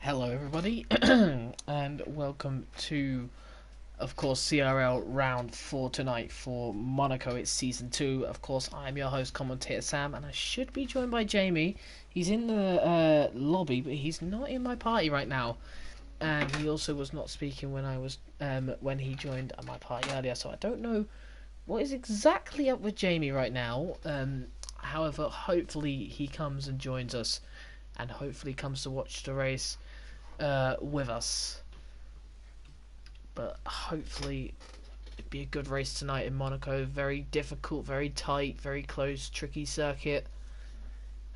Hello, everybody, and welcome to, of course, CRL round 4 tonight for Monaco. It's season 2. Of course, I'm your host, commentator Sam, and I should be joined by Jamie. He's in the lobby, but he's not in my party right now. And he also was not speaking when he joined my party earlier, so I don't know what is exactly up with Jamie right now. However, hopefully he comes and joins us, and hopefully comes to watch the race with us. But hopefully it'd be a good race tonight in Monaco. Very difficult, very tight, very close, tricky circuit.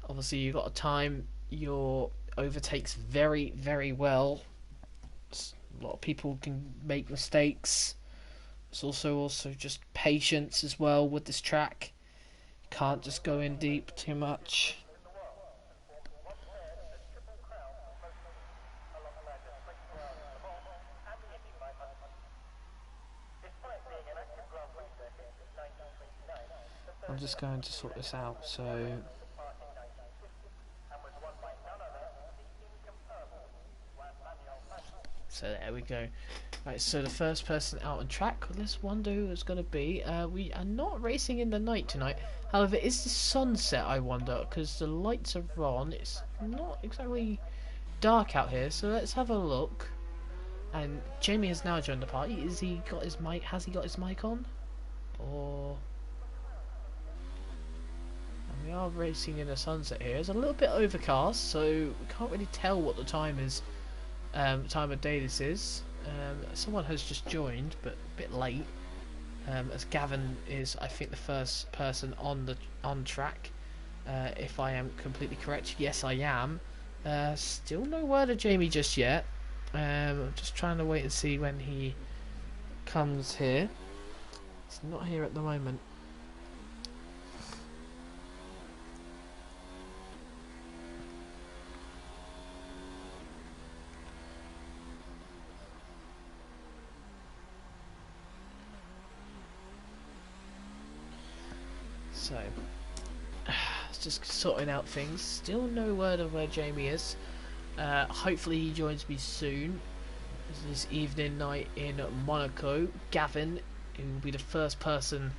Obviously you've got to time your overtakes very, very well. A lot of people can make mistakes. It's also just patience as well with this track. Can't just go in deep too much. I'm just going to sort this out. So there we go. Right, so the first person out on track, let's wonder who it's going to be. We are not racing in the night tonight. However, is the sunset, I wonder, because the lights are on. It's not exactly dark out here, so let's have a look. And Jamie has now joined the party. Has he got his mic on? Or... And we are racing in the sunset here. It's a little bit overcast, so we can't really tell what the time is. Time of day this is. Someone has just joined, but a bit late. As Gavin is, I think, the first person on track. If I am completely correct, yes, I am. Still no word of Jamie just yet. I'm just trying to wait and see when he comes here. He's not here at the moment. So, just sorting out things. Still no word of where Jamie is. Hopefully he joins me soon. This evening night in Monaco. Gavin, who will be the first person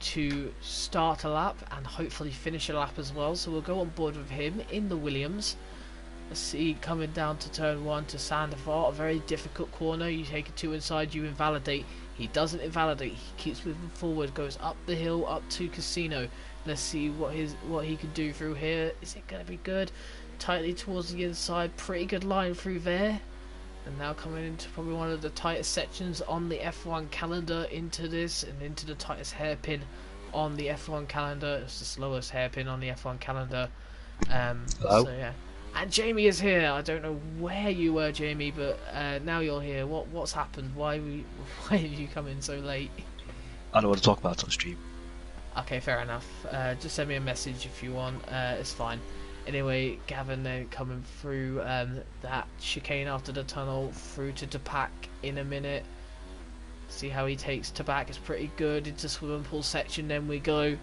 to start a lap and hopefully finish a lap as well. So we'll go on board with him in the Williams. Let's see, coming down to turn 1 to Sandefort, a very difficult corner. You take it 2 inside, you invalidate. He doesn't invalidate. He keeps moving forward, goes up the hill, up to Casino. Let's see what he can do through here. Is it going to be good? Tightly towards the inside, pretty good line through there. And now coming into probably one of the tightest sections on the F1 calendar into this, and into the tightest hairpin on the F1 calendar. It's the slowest hairpin on the F1 calendar. Hello? So yeah. And Jamie is here. I don't know where you were, Jamie, but now you're here. What's happened? Why did you come in so late? I don't want to talk about it on stream. Okay, fair enough. Just send me a message if you want. It's fine. Anyway, Gavin then coming through that chicane after the tunnel through to Tapak in a minute. See how he takes Tapak. It's pretty good. Into swimming pool section. Then we go.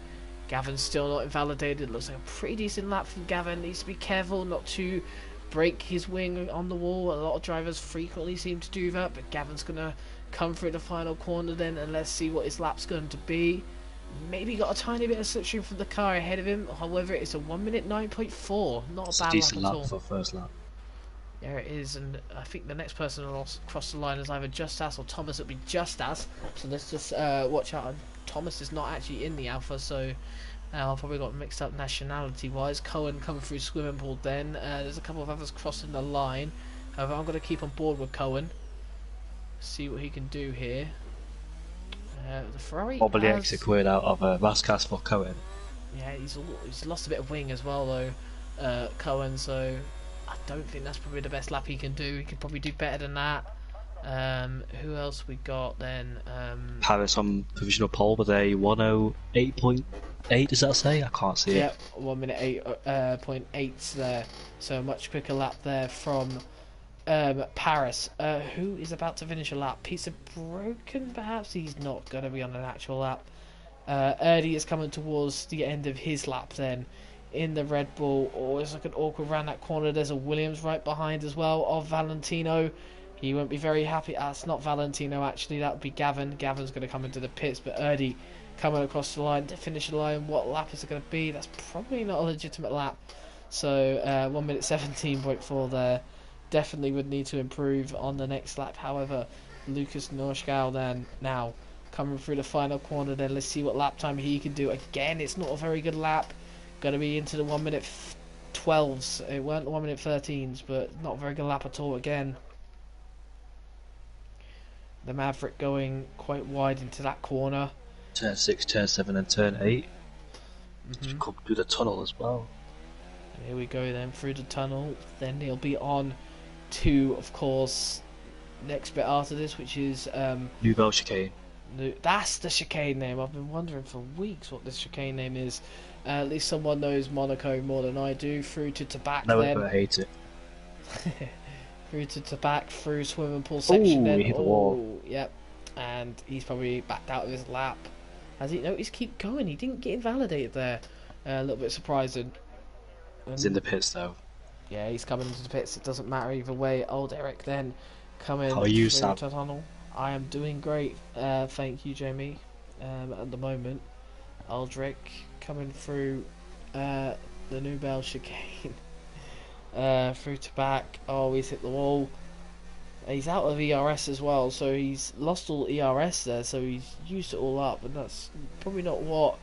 Gavin's still not invalidated. Looks like a pretty decent lap from Gavin. Needs to be careful not to break his wing on the wall. A lot of drivers frequently seem to do that, but Gavin's going to come through the final corner then, and let's see what his lap's going to be. Maybe got a tiny bit of slipstream from the car ahead of him. However, it's a 1 minute 9.4. Not It's a a bad decent lap at lap all. for first lap. There it is, and I think the next person will cross the line is either Justas or Thomas. It'll be Justas. So let's just watch out. Thomas is not actually in the Alpha, so I've probably got mixed up nationality-wise. Cohen coming through swimming pool then. There's a couple of others crossing the line. However, I'm going to keep on board with Cohen. See what he can do here. The Ferrari Probably has... exit quid out of Rascas for Cohen. Yeah, he's lost a bit of wing as well, though, Cohen, so I don't think that's probably the best lap he can do. He could probably do better than that. Who else we got then? Paris on provisional pole with a 108.8, does that say? I can't see Yeah, it. 1 minute 8.8 there. So a much quicker lap there from Paris, who is about to finish a lap. Piece of broken, perhaps? He's not going to be on an actual lap. Erdy is coming towards the end of his lap then in the Red Bull. Oh, it's like an awkward round that corner. There's a Williams right behind as well of Valentino. He won't be very happy. That's not Valentino, actually. That would be Gavin. Gavin's going to come into the pits, but Erdy coming across the line to finish the line. What lap is it going to be? That's probably not a legitimate lap. So 1 minute 17.4 there. Definitely would need to improve on the next lap. However, Lucas Norschau then now coming through the final corner. Then let's see what lap time he can do. Again, it's not a very good lap. Going to be into the 1 minute 12s. It weren't the 1 minute 13s, but not a very good lap at all again. The Maverick going quite wide into that corner. Turn 6, turn 7 and turn 8. Mm-hmm. Come through the tunnel as well. And here we go then through the tunnel. Then he'll be on to, of course, next bit after this, which is Nouvelle chicane. That's the chicane name. I've been wondering for weeks what this chicane name is. At least someone knows Monaco more than I do. Through to Tabac No, then. I hate it. Through to Tabac, through swimming pool section. Then he hit the wall. Yep. And he's probably backed out of his lap. Has he? No, he's keep going. He didn't get invalidated there. A little bit surprising. He's in the pits though. Yeah, he's coming into the pits. It doesn't matter either way. Old Eric then coming How are you, through Sam? the tunnel. I am doing great. Thank you, Jamie. At the moment, Aldrich coming through the Nouvelle chicane. Through to back. Oh, he's hit the wall. He's out of ERS as well, so he's lost all ERS there, so he's used it all up, and that's probably not what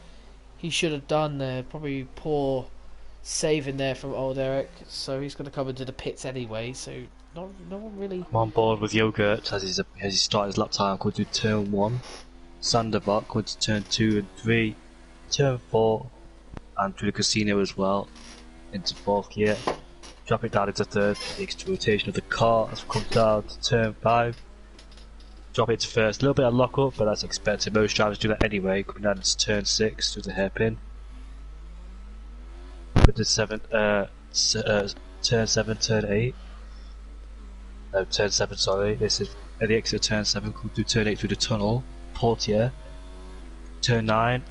he should have done there. Probably poor saving there from old Eric, so he's going to come into the pits anyway, so no one really... I'm on board with Yogurt as he started his lap time. Going to turn 1. Sandovac going to turn 2 and 3. Turn 4. And through the casino as well. Into 4th gear. Drop it down into 3rd. Takes the rotation of the car as it comes down to turn 5. Drop it to 1st. A little bit of lock up, but that's expected. Most drivers do that anyway. Coming down into turn 6 through the hairpin. With the 7th, turn 7, turn 8. No, turn 7, sorry. This is at the exit of turn 7, come through turn 8 through the tunnel. Portier. Turn 9,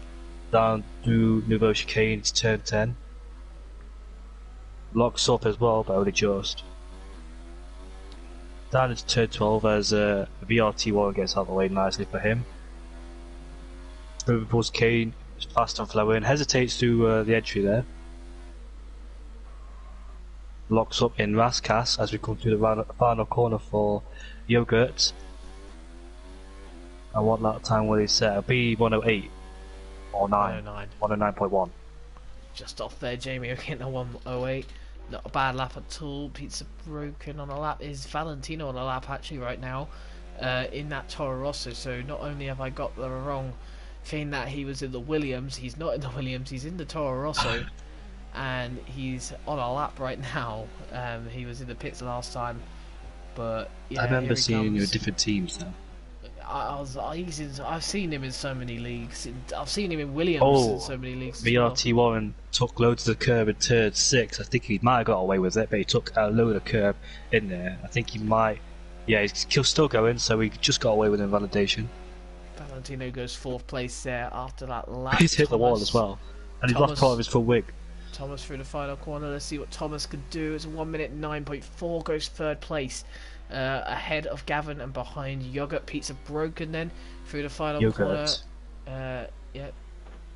down through Nouvelle chicane to turn 10. Locks up as well, but only just. Down into turn 12 as VRT1 gets out of the way nicely for him. Liverpool chicane is fast and flowing, hesitates through the entry there. Locks up in Raskas as we come through the final corner for Yogurt. And what lap time will he set? It'll be 108 or 9. 109.1. Just off there, Jamie getting a 108. Not a bad lap at all. Pizza broken on a lap. Is Valentino on a lap actually right now in that Toro Rosso? So not only have I got the wrong thing that he was in the Williams, he's not in the Williams, he's in the Toro Rosso. And he's on a lap right now. He was in the pits last time, but yeah, I remember seeing you in different teams though. I've seen him in so many leagues. I've seen him in Williams in so many leagues. VRT Warren took loads of the curb in turn 6. I think he might have got away with it, but he took a load of curb in there. I think he might. Yeah, he's still going, so he just got away with invalidation. Valentino goes 4th place there after that lap. He's hit the wall as well, and he's lost part of his full wig. Thomas through the final corner. Let's see what Thomas can do. It's a 1 minute 9.4. Goes 3rd place, ahead of Gavin and behind Yogurt. Pizza broken then through the final corner. Yep,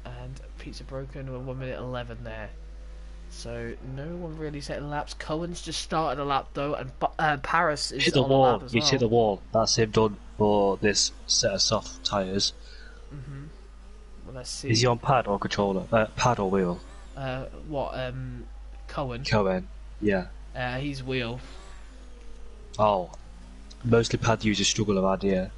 and Pizza broken with 1 minute 11 there. So no one really setting laps. Cohen's just started a lap though, and Paris is hit the on wall. a lap as well. He's hit the wall. That's him done for this set of soft tyres. Well, let's see. Is he on pad or controller? Pad or wheel? Cohen. Cohen, yeah. He's wheel. Oh, mostly pad users struggle with idea.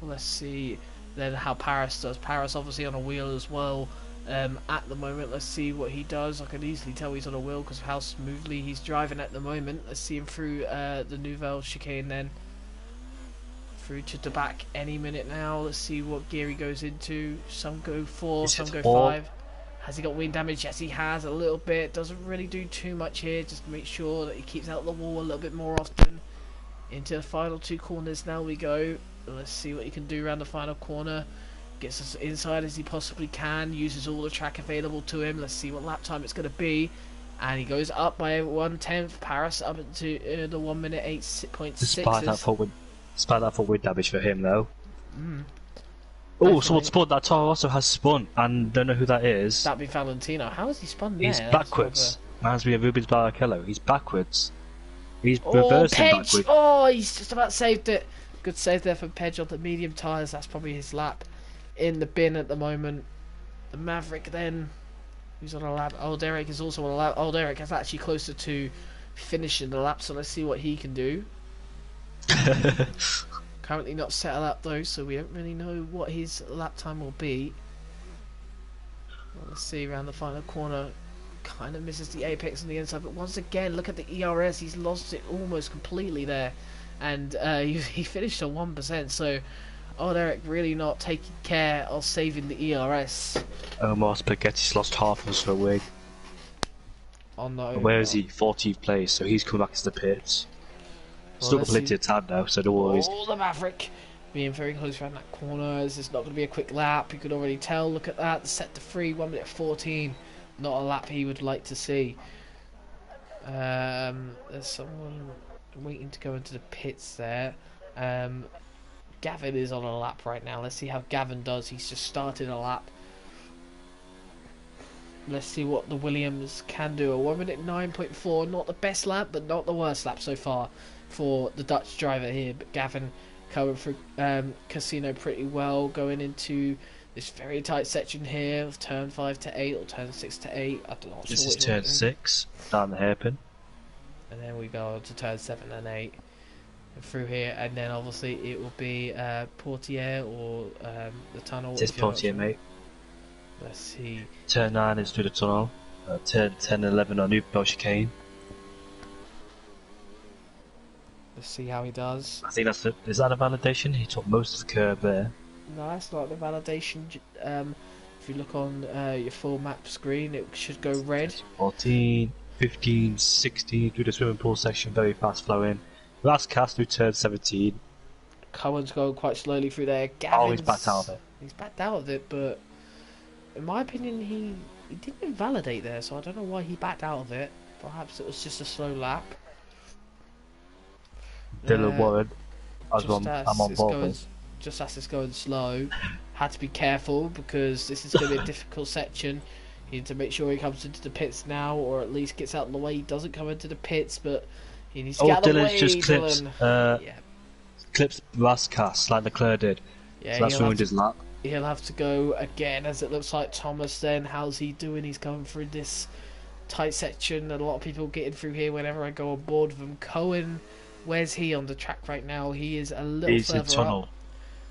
Well, let's see then how Paris does. Paris obviously on a wheel as well. At the moment, let's see what he does. I can easily tell he's on a wheel because of how smoothly he's driving at the moment. Let's see him through the Nouvelle chicane then. Through to the back any minute now. Let's see what gear he goes into. Some go 4, some go 5. Has he got wind damage? Yes, he has a little bit. Doesn't really do too much here. Just to make sure that he keeps out the wall a little bit more often. Into the final 2 corners now we go. Let's see what he can do around the final corner. Gets as inside as he possibly can. Uses all the track available to him. Let's see what lap time it's going to be. And he goes up by 1/10. Paris up into the 1 minute 8.6. Despite that forward damage for him, though. Definitely. Someone spun. That Toro also has spun, and don't know who that is. That'd be Valentino. How has he spun there? He's backwards. Reminds me of Rubens Barrichello. He's backwards. He's reversing backwards. Oh, he's just about saved it. Good save there from Pedge on the medium tyres. That's probably his lap in the bin at the moment. The Maverick then, who's on a lap. Old Eric is also on a lap. Old Eric is actually closer to finishing the lap, so let's see what he can do. Currently not set a lap though, so we don't really know what his lap time will be. Well, let's see around the final corner. Kind of misses the apex on the inside, but once again, look at the ERS. He's lost it almost completely there, and he finished on 1%. So, Old Eric really not taking care of saving the ERS. Omar Spaghetti's lost half of his wing. Oh no! Where is he? 14th place, so he's coming back to the pits. Still got plenty of time now, so no worries. Oh, the Maverick being very close around that corner. This is not going to be a quick lap. You could already tell. Look at that. Set to free. 1 minute 14. Not a lap he would like to see. There's someone waiting to go into the pits there. Gavin is on a lap right now. Let's see how Gavin does. He's just started a lap. Let's see what the Williams can do. A 1 minute 9.4. Not the best lap, but not the worst lap so far for the Dutch driver here. But Gavin coming through Casino pretty well, going into this very tight section here of turn 5 to 8 or turn 6 to 8. I don't know. This is turn 6 down the hairpin, and then we go on to turn 7 and 8 and through here, and then obviously it will be Portier or the tunnel. This is Portier, mate. Let's see. Turn 9 is through the tunnel. Turn 10 and 11 on New chicane. Let's see how he does. I think that's it. Is that a validation? He took most of the curve there. No, that's not the validation. If you look on your full map screen, it should go red. 14, 15, 16 through the swimming pool section, very fast flowing. Last cast through turn 17. Cohen's going quite slowly through there. Gavin's, he's backed out of it. He's backed out of it, but in my opinion, he didn't invalidate there, so I don't know why he backed out of it. Perhaps it was just a slow lap. Dylan Warren, I'm on board. Just as it's going slow, had to be careful because this is going to be a difficult section. You need to make sure he comes into the pits now, or at least gets out of the way. He doesn't come into the pits, but he needs to get out of the way. Just clips last cast like Leclerc did. Yeah, so that's ruined his lap. He'll have to go again, as it looks like Thomas then. How's he doing? He's going through this tight section, and a lot of people getting through here whenever I go on board with him. Cohen, where's he on the track right now? He is a little He's further in tunnel. up.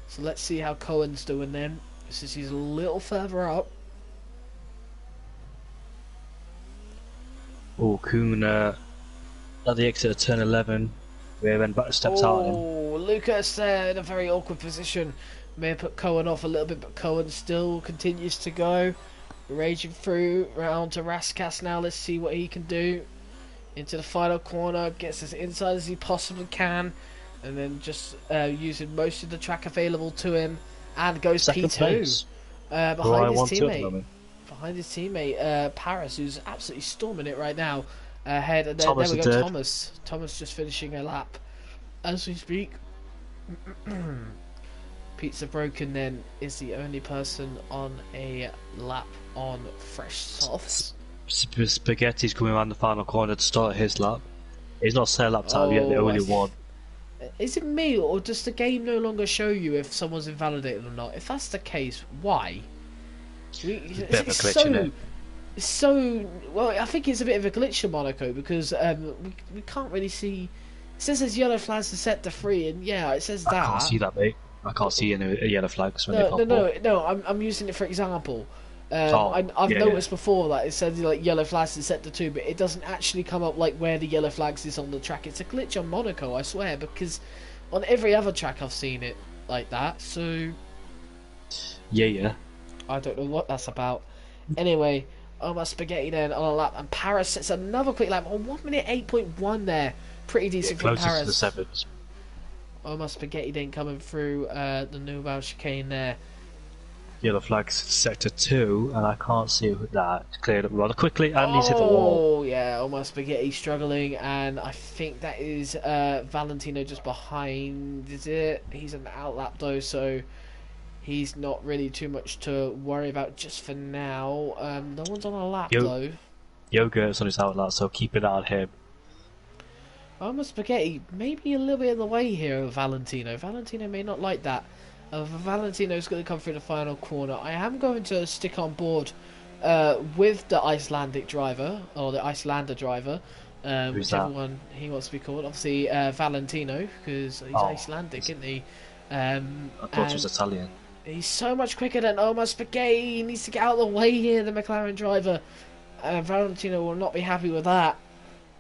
So let's see how Cohen's doing then. Since he's a little further up. Oh, Kuhn at the exit of turn 11, where then back steps out. Oh, Lucas there in a very awkward position. May have put Cohen off a little bit, but Cohen still continues to go. Raging through, round to Raskas now. Let's see what he can do. Into the final corner, gets as inside as he possibly can. And then just using most of the track available to him, and goes P2 behind his teammate Paris, who's absolutely storming it right now. Ahead, and then, there we go, Thomas. Thomas just finishing a lap as we speak. Pizza Broken then is the only person on a lap on fresh softs. Spaghetti's coming around the final corner to start his lap. He's not set a lap time yet, the only one. Is it me, or does the game no longer show you if someone's invalidated or not? If that's the case, why? It's so well. I think it's a bit of a glitch in Monaco because we can't really see. It says there's yellow flags to set to free, and yeah, it says that. I can't see that, mate. I can't see any yellow flags when they pop up. No. I'm using it for example. I've noticed before that it says like yellow flags is set to 2, but it doesn't actually come up like where the yellow flags is on the track. It's a glitch on Monaco, I swear, because on every other track I've seen it like that. So yeah. I don't know what that's about. Anyway, my Spaghetti then on a lap, and Paris sets another quick lap on 1 minute 8.1 there. Pretty decent from Paris. To the sevens. My Spaghetti then coming through the Nouvelle chicane there. Yellow flag's sector 2, and I can't see that. It's cleared up rather quickly, and he's hit the wall. Oh, yeah, almost spaghetti struggling, and I think that is Valentino just behind, is it? He's an outlap though, so he's not really too much to worry about just for now. No one's on a lap though. Yogurt's on his outlet, so keep it on him. Almost spaghetti, maybe a little bit in the way here of Valentino. Valentino may not like that. Valentino's going to come through the final corner. I am going to stick on board with the Icelandic driver, or the Icelander driver, whichever one he wants to be called. Obviously, Valentino, because he's Icelandic, isn't he? I thought he was Italian. He's so much quicker than Almost Spaghetti. He needs to get out of the way here, the McLaren driver. Valentino will not be happy with that.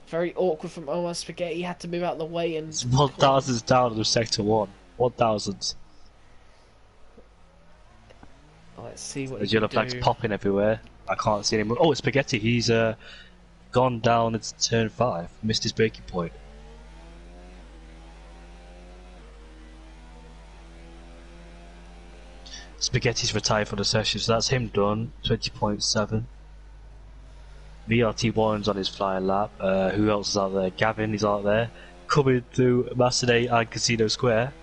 Very awkward from Almost Spaghetti. He had to move out of the way and... It's 1,000 down to sector 1. 1,000. Let's see what the yellow flag's popping everywhere. I can't see anymore. Oh, it's Spaghetti. He's gone down into turn 5. Missed his braking point. Spaghetti's retired for the session, so that's him done. 20.7. VRT1's on his flying lap. Who else is out there? Gavin is out there. Coming through Macedate and Casino Square.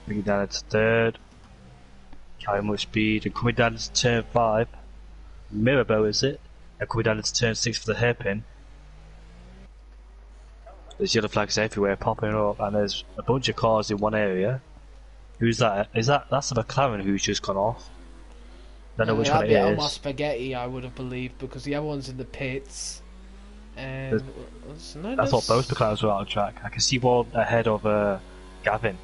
Bringing down into third. Carrying much speed. And coming down into turn 5. Mirabeau is it? And coming down into turn 6 for the hairpin. There's yellow flags everywhere popping up, and there's a bunch of cars in one area. Who's that? That's the McLaren who's just gone off? I don't know which one it is. Almost Spaghetti, I would have believed, because the other one's in the pits. And I thought both McLarens were out of track. I can see one ahead of Gavin.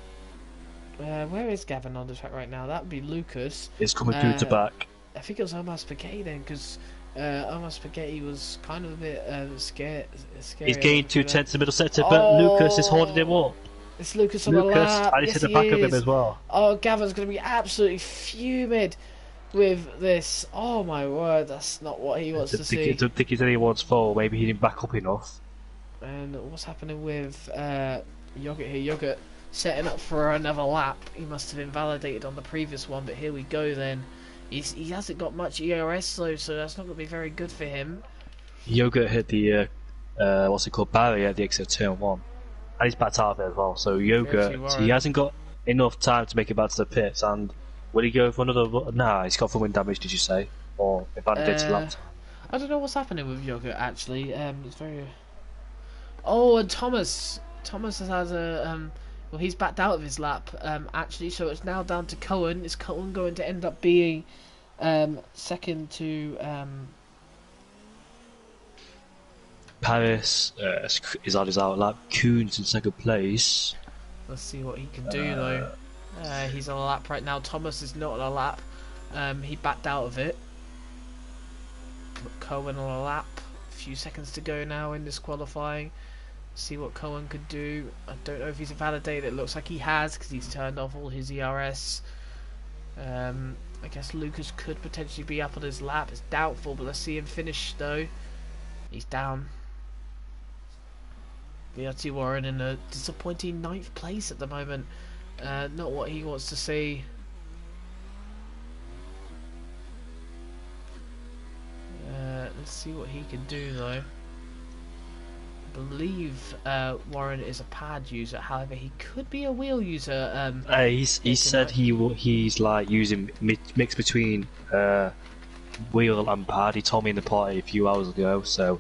Where is Gavin on the track right now? That would be Lucas. It's coming through to back. I think it was Almost Spaghetti then, because Almost Spaghetti was kind of a bit scared. He's gained 2 tenths in the middle sector, but Lucas is holding him up. It's Lucas on the lap. And he's at the back of him as well. Oh, Gavin's going to be absolutely fuming with this. Oh my word, that's not what he wants to see. I don't think it's anyone's fault. Maybe he didn't back up enough. And what's happening with Yogurt here? Yogurt setting up for another lap. He must have invalidated on the previous one, but here we go then. He hasn't got much ERS though, so that's not going to be very good for him. Yogurt hit the what's it called, barrier at the exit of turn 1. And he's backed out of it as well. So Yogurt, he hasn't got enough time to make it back to the pits. And will he go for another? Nah, he's got for wind damage. Did you say? Or invalidated lap? I don't know what's happening with Yogurt actually. It's very. Oh, and Thomas has a well, he's backed out of his lap actually. So it's now down to Cohen. Is Cohen going to end up being second to? Paris is on his outlap. Kuhn's in second place. Let's see what he can do though. He's on a lap right now. Thomas is not on a lap. He backed out of it. But Cohen on a lap. A few seconds to go now in this qualifying. See what Cohen could do. I don't know if he's invalidated. It looks like he has because he's turned off all his ERS. I guess Lucas could potentially be up on his lap. It's doubtful, but let's see him finish though. He's down. VRT Warren in a disappointing 9th place at the moment. Not what he wants to see. Let's see what he can do though. I believe Warren is a pad user, however he could be a wheel user. He said he's like using mix between wheel and pad. He told me in the party a few hours ago, so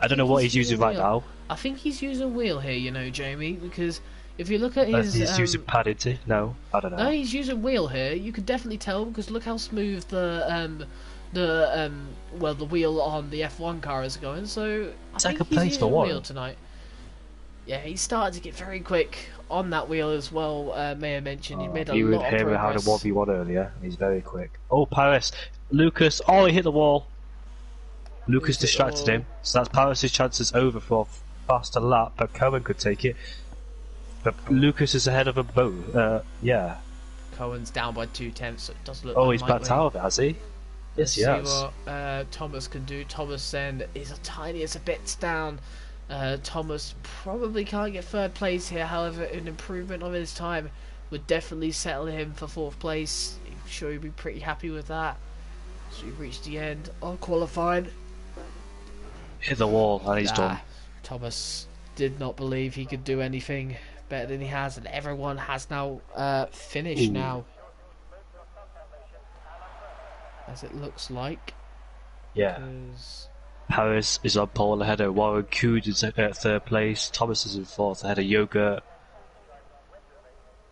I don't know what he's using right now. I think he's using wheel here, you know, Jamie, because if you look at his... He's using pad, is he? No, I don't know. No, he's using wheel here. You can definitely tell, because look how smooth the wheel on the F1 car is going, so I think he's using wheel tonight. Yeah, he started to get very quick on that wheel as well, may I mention. He made a lot of progress. He had a 1v1 earlier, he's very quick. Oh, Paris. Lucas, oh, he hit the wall. Lucas distracted him, so that's Paris' chances over for a faster lap, but Cohen could take it. But Lucas is ahead of them both, yeah. Cohen's down by 2 tenths, so it does look he's backed out of it, has he? Yes, he has. See what Thomas can do. Thomas then is a tiniest bit down. Thomas probably can't get 3rd place here, however, an improvement of his time would definitely settle him for 4th place. I'm sure he'd be pretty happy with that. So we've reached the end of qualifying. Hit the wall and he's done. Thomas did not believe he could do anything better than he has, and everyone has now finished now. As it looks like. Yeah. Because Paris is on pole ahead of Warren. Cood is at 3rd place. Thomas is in 4th ahead of Yoga.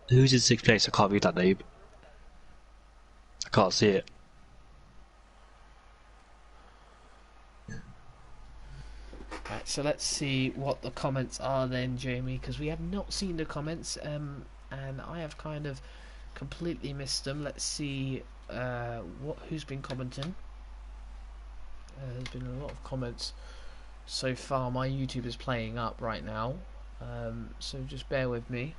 Who's in 6th place? I can't read that name. I can't see it. Right, so let's see what the comments are then, Jamie, because we have not seen the comments, and I have kind of completely missed them. Let's see who's been commenting. There's been a lot of comments so far. My YouTube is playing up right now, so just bear with me.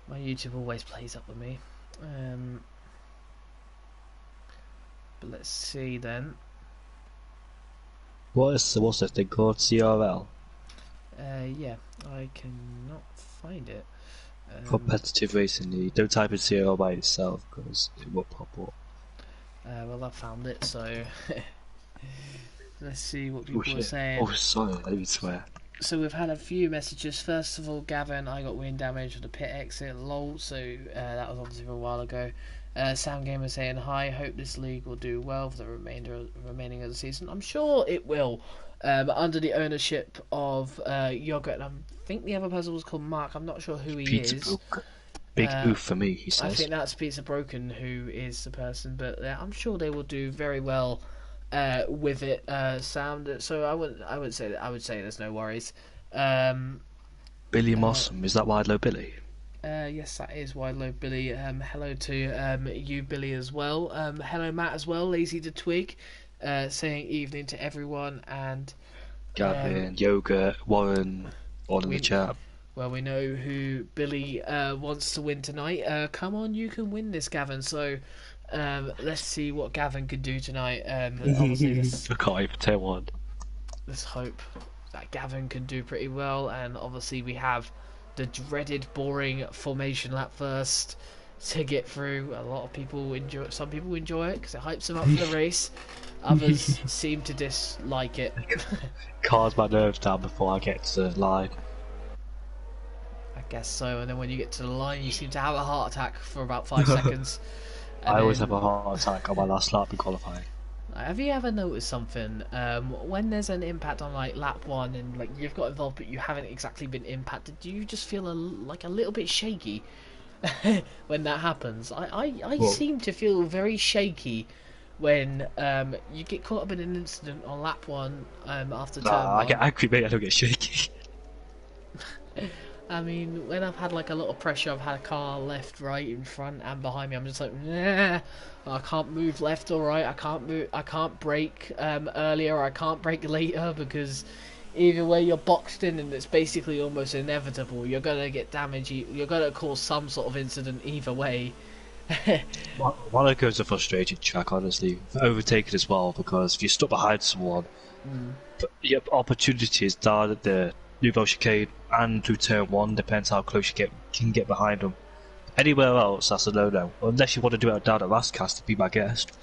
My YouTube always plays up with me. But let's see then. What's that thing called? CRL? Yeah, I cannot find it. Competitive Racing League. Don't type in CRL by itself because it won't pop up. Well, I found it, so let's see what people are saying. Oh, sorry, I didn't swear. So we've had a few messages. First of all, Gavin, I got wind damage with the pit exit, lol, so that was obviously a while ago. Sound Gamer saying hi, hope this league will do well for the remaining of the season. I'm sure it will, under the ownership of Yogurt, and I think the other person was called Mark. I'm not sure who he is. Big oof for me, he says. I think that's Pizza Broken who is the person, but I'm sure they will do very well with it. Sound. So I would say there's no worries. Billy Mossam, is that Wide Low Billy? Yes, that is Wide Low Billy. Hello to you, Billy, as well. Hello, Matt, as well. Lazy to Twig, saying evening to everyone, and Gavin, Yoga, Warren, all in the chat. Well, we know who Billy wants to win tonight. Come on, you can win this, Gavin. So let's see what Gavin can do tonight. Obviously, I can't even tell one. Let's hope that Gavin can do pretty well. And obviously, we have the dreaded, boring formation lap first to get through. A lot of people enjoy. Some people enjoy it because it hypes them up for the race. Others seem to dislike it. Calms my nerves down before I get to the line. I guess so, and then when you get to the line, you seem to have a heart attack for about 5 seconds. I always have a heart attack on my last lap in qualifying. Have you ever noticed something when there's an impact on like lap 1 and like you've got involved but you haven't exactly been impacted? Do you just feel like a little bit shaky when that happens? I seem to feel very shaky when you get caught up in an incident on lap 1 after turn 1. I get angry, mate. I don't get shaky. I mean, when I've had like a lot of pressure, I've had a car left, right, in front, and behind me. I'm just like, nah, I can't move left or right. I can't brake earlier. Or I can't brake later because either way you're boxed in, and it's basically almost inevitable. You're gonna get damage. You're gonna cause some sort of incident either way. Monaco is a frustrating track, honestly. Overtaken as well because if you're stuck behind someone, your opportunities down at the Nouveau chicane and through turn 1 depends how close you can get behind them. Anywhere else, that's a no-no. Unless you want to do it down at Rascast to be my guest.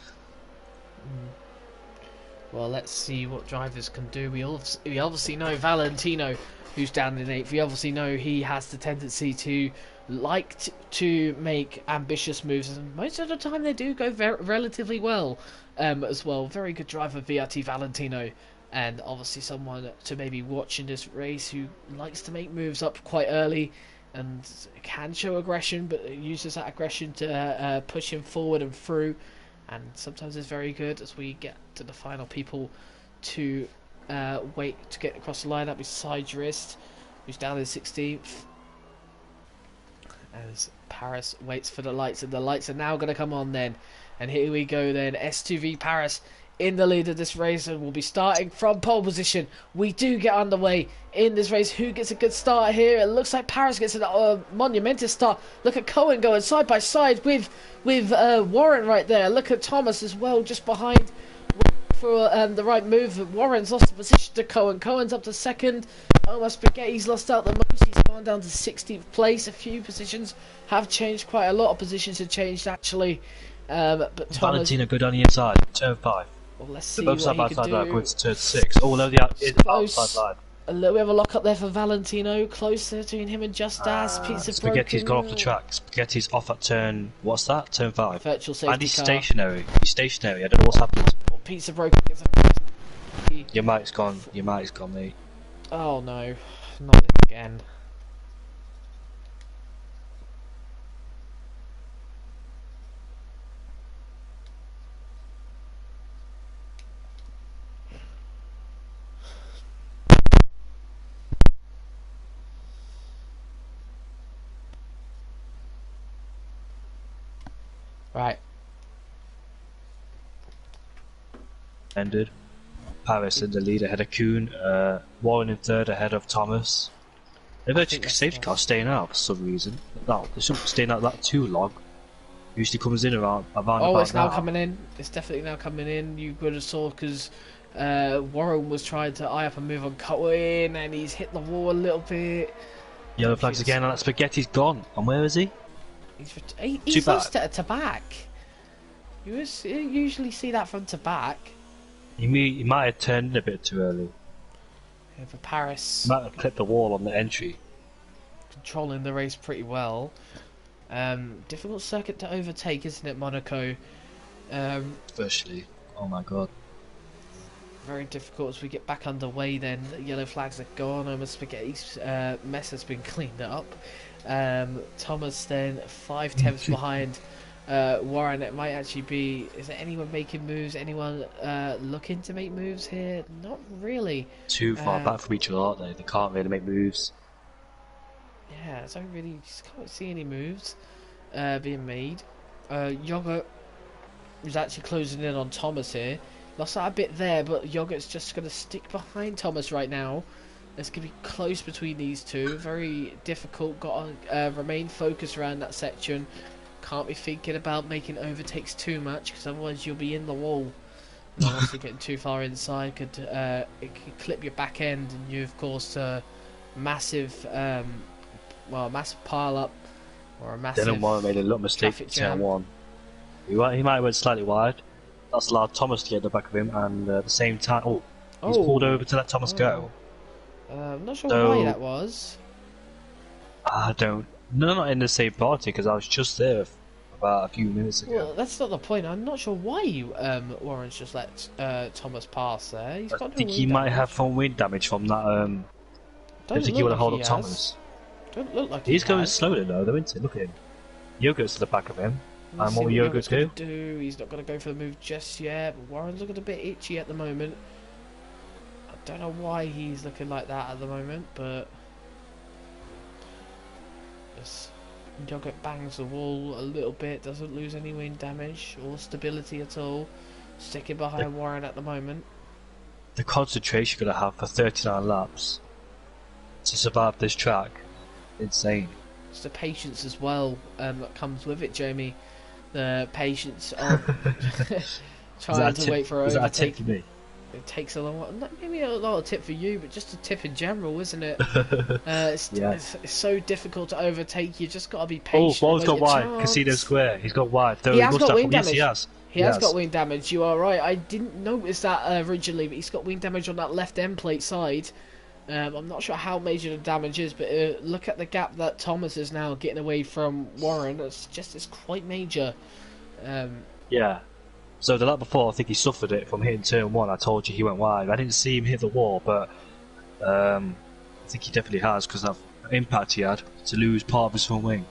Well, let's see what drivers can do. We obviously know Valentino, who's down in 8th. We obviously know he has the tendency to like to make ambitious moves, and most of the time they do go relatively well as well. Very good driver, VRT Valentino. And obviously someone to maybe watch in this race who likes to make moves up quite early and can show aggression, but uses that aggression to push him forward and through. And sometimes it's very good as we get to the final people to wait to get across the line. That beside Jurist, who's down in 16th. As Paris waits for the lights, and the lights are now going to come on then. And here we go then, S2V Paris in the lead of this race, and we'll be starting from pole position. We do get underway in this race. Who gets a good start here? It looks like Paris gets a monumentous start. Look at Cohen going side by side with Warren right there. Look at Thomas as well, just behind for the right move. Warren's lost the position to Cohen. Cohen's up to second. Oh, Spaghetti's lost out the most. He's gone down to 16th place. A few positions have changed. Quite a lot of positions have changed actually. But Thomas, Valentino go down the inside, turn 5. well, let's They're see both what side he by can side line, do. going to turn 6. Oh, no, the Close. outside line. A little bit of a lock up there for Valentino. Closer between him and Just As. Pizza Spaghetti's broken. gone off the track. Spaghetti's off at turn. What's that? Turn 5. Virtual safety And he's car. stationary. He's stationary. I don't know what's happened. Pizza broken. Your mic's gone. Your mic's gone, mate. Oh no, not this again. Right. Ended. Paris in the lead ahead of Kuhn. Warren in third ahead of Thomas. They've actually safety car staying out for some reason. No, they shouldn't be staying out that too long. Usually comes in around Oh, about it's now now. coming in. It's definitely now coming in. You could have saw because Warren was trying to eye up a move on Cohen and he's hit the wall a little bit. Yellow flags again, and that Spaghetti's gone. And where is he? He's lost it to back. You usually see that from to back. He might have turned in a bit too early. Yeah, for Paris, He might have clipped the wall on the entry. controlling the race pretty well. Difficult circuit to overtake, isn't it, Monaco? Especially. Oh my god. Very difficult as we get back underway then. The yellow flags are gone. Almost Spaghetti's mess has been cleaned up. Thomas then 5/10 behind Warren. It might actually be... Is there anyone making moves? Anyone looking to make moves here? Not really. Too far back from each other, aren't they? They can't really make moves. Yeah, I don't really... Just can't see any moves being made. Yogurt is actually closing in on Thomas here. Lost that a bit there, but Yogurt's just going to stick behind Thomas right now. It's going to be close between these two. Very difficult. Got to remain focused around that section. Can't be thinking about making overtakes too much, because otherwise you'll be in the wall. And honestly, getting too far inside it could clip your back end, and you, of course, massive, massive pile up or a massive. Dylan Warren made a little mistake in turn 1. He might have went slightly wide. That's allowed Thomas to get the back of him, and at the same time, he's pulled over to let Thomas go. I'm not sure So, why that was. I don't. No, not in the same party because I was just there about a few minutes ago. Well, that's not the point. I'm not sure why Warren's just let Thomas pass there. He's got I no think wind he might damage. have some wind damage from that. I Don't think he look would have held like up he has. Thomas. Don't look like He's he going has. slower though, isn't it? Look at him. Yogurt's to the back of him. Let's And see what will Yogurt Yogurt's do? gonna do? He's not going to go for the move just yet. But Warren's looking a bit itchy at the moment. I don't know why he's looking like that at the moment, but Yogurt bangs the wall a little bit. Doesn't lose any wind damage or stability at all. Sticking behind Warren at the moment. The concentration you're going to have for 39 laps to survive this track, insane. It's the patience as well that comes with it, Jamie. The patience of trying to wait for Is that a tip overtake. for me? It takes a long while. Not maybe a lot of tip for you, but just a tip in general, isn't it? Yeah. It's so difficult to overtake. You just got to be Oh, patient. Ball's got wait your wide. chance. Casino Square. He's got wide. Though He has must got have wind yes, damage. he has. He has got wind damage. You are right. I didn't notice that originally, but he's got wind damage on that left end plate side. I'm not sure how major the damage is, but look at the gap that Thomas is now getting away from Warren. It's quite major. Yeah. So the lap before, I think he suffered it from hitting turn 1. I told you he went wide. I didn't see him hit the wall, but I think he definitely has because of the impact he had to lose part of his front wing.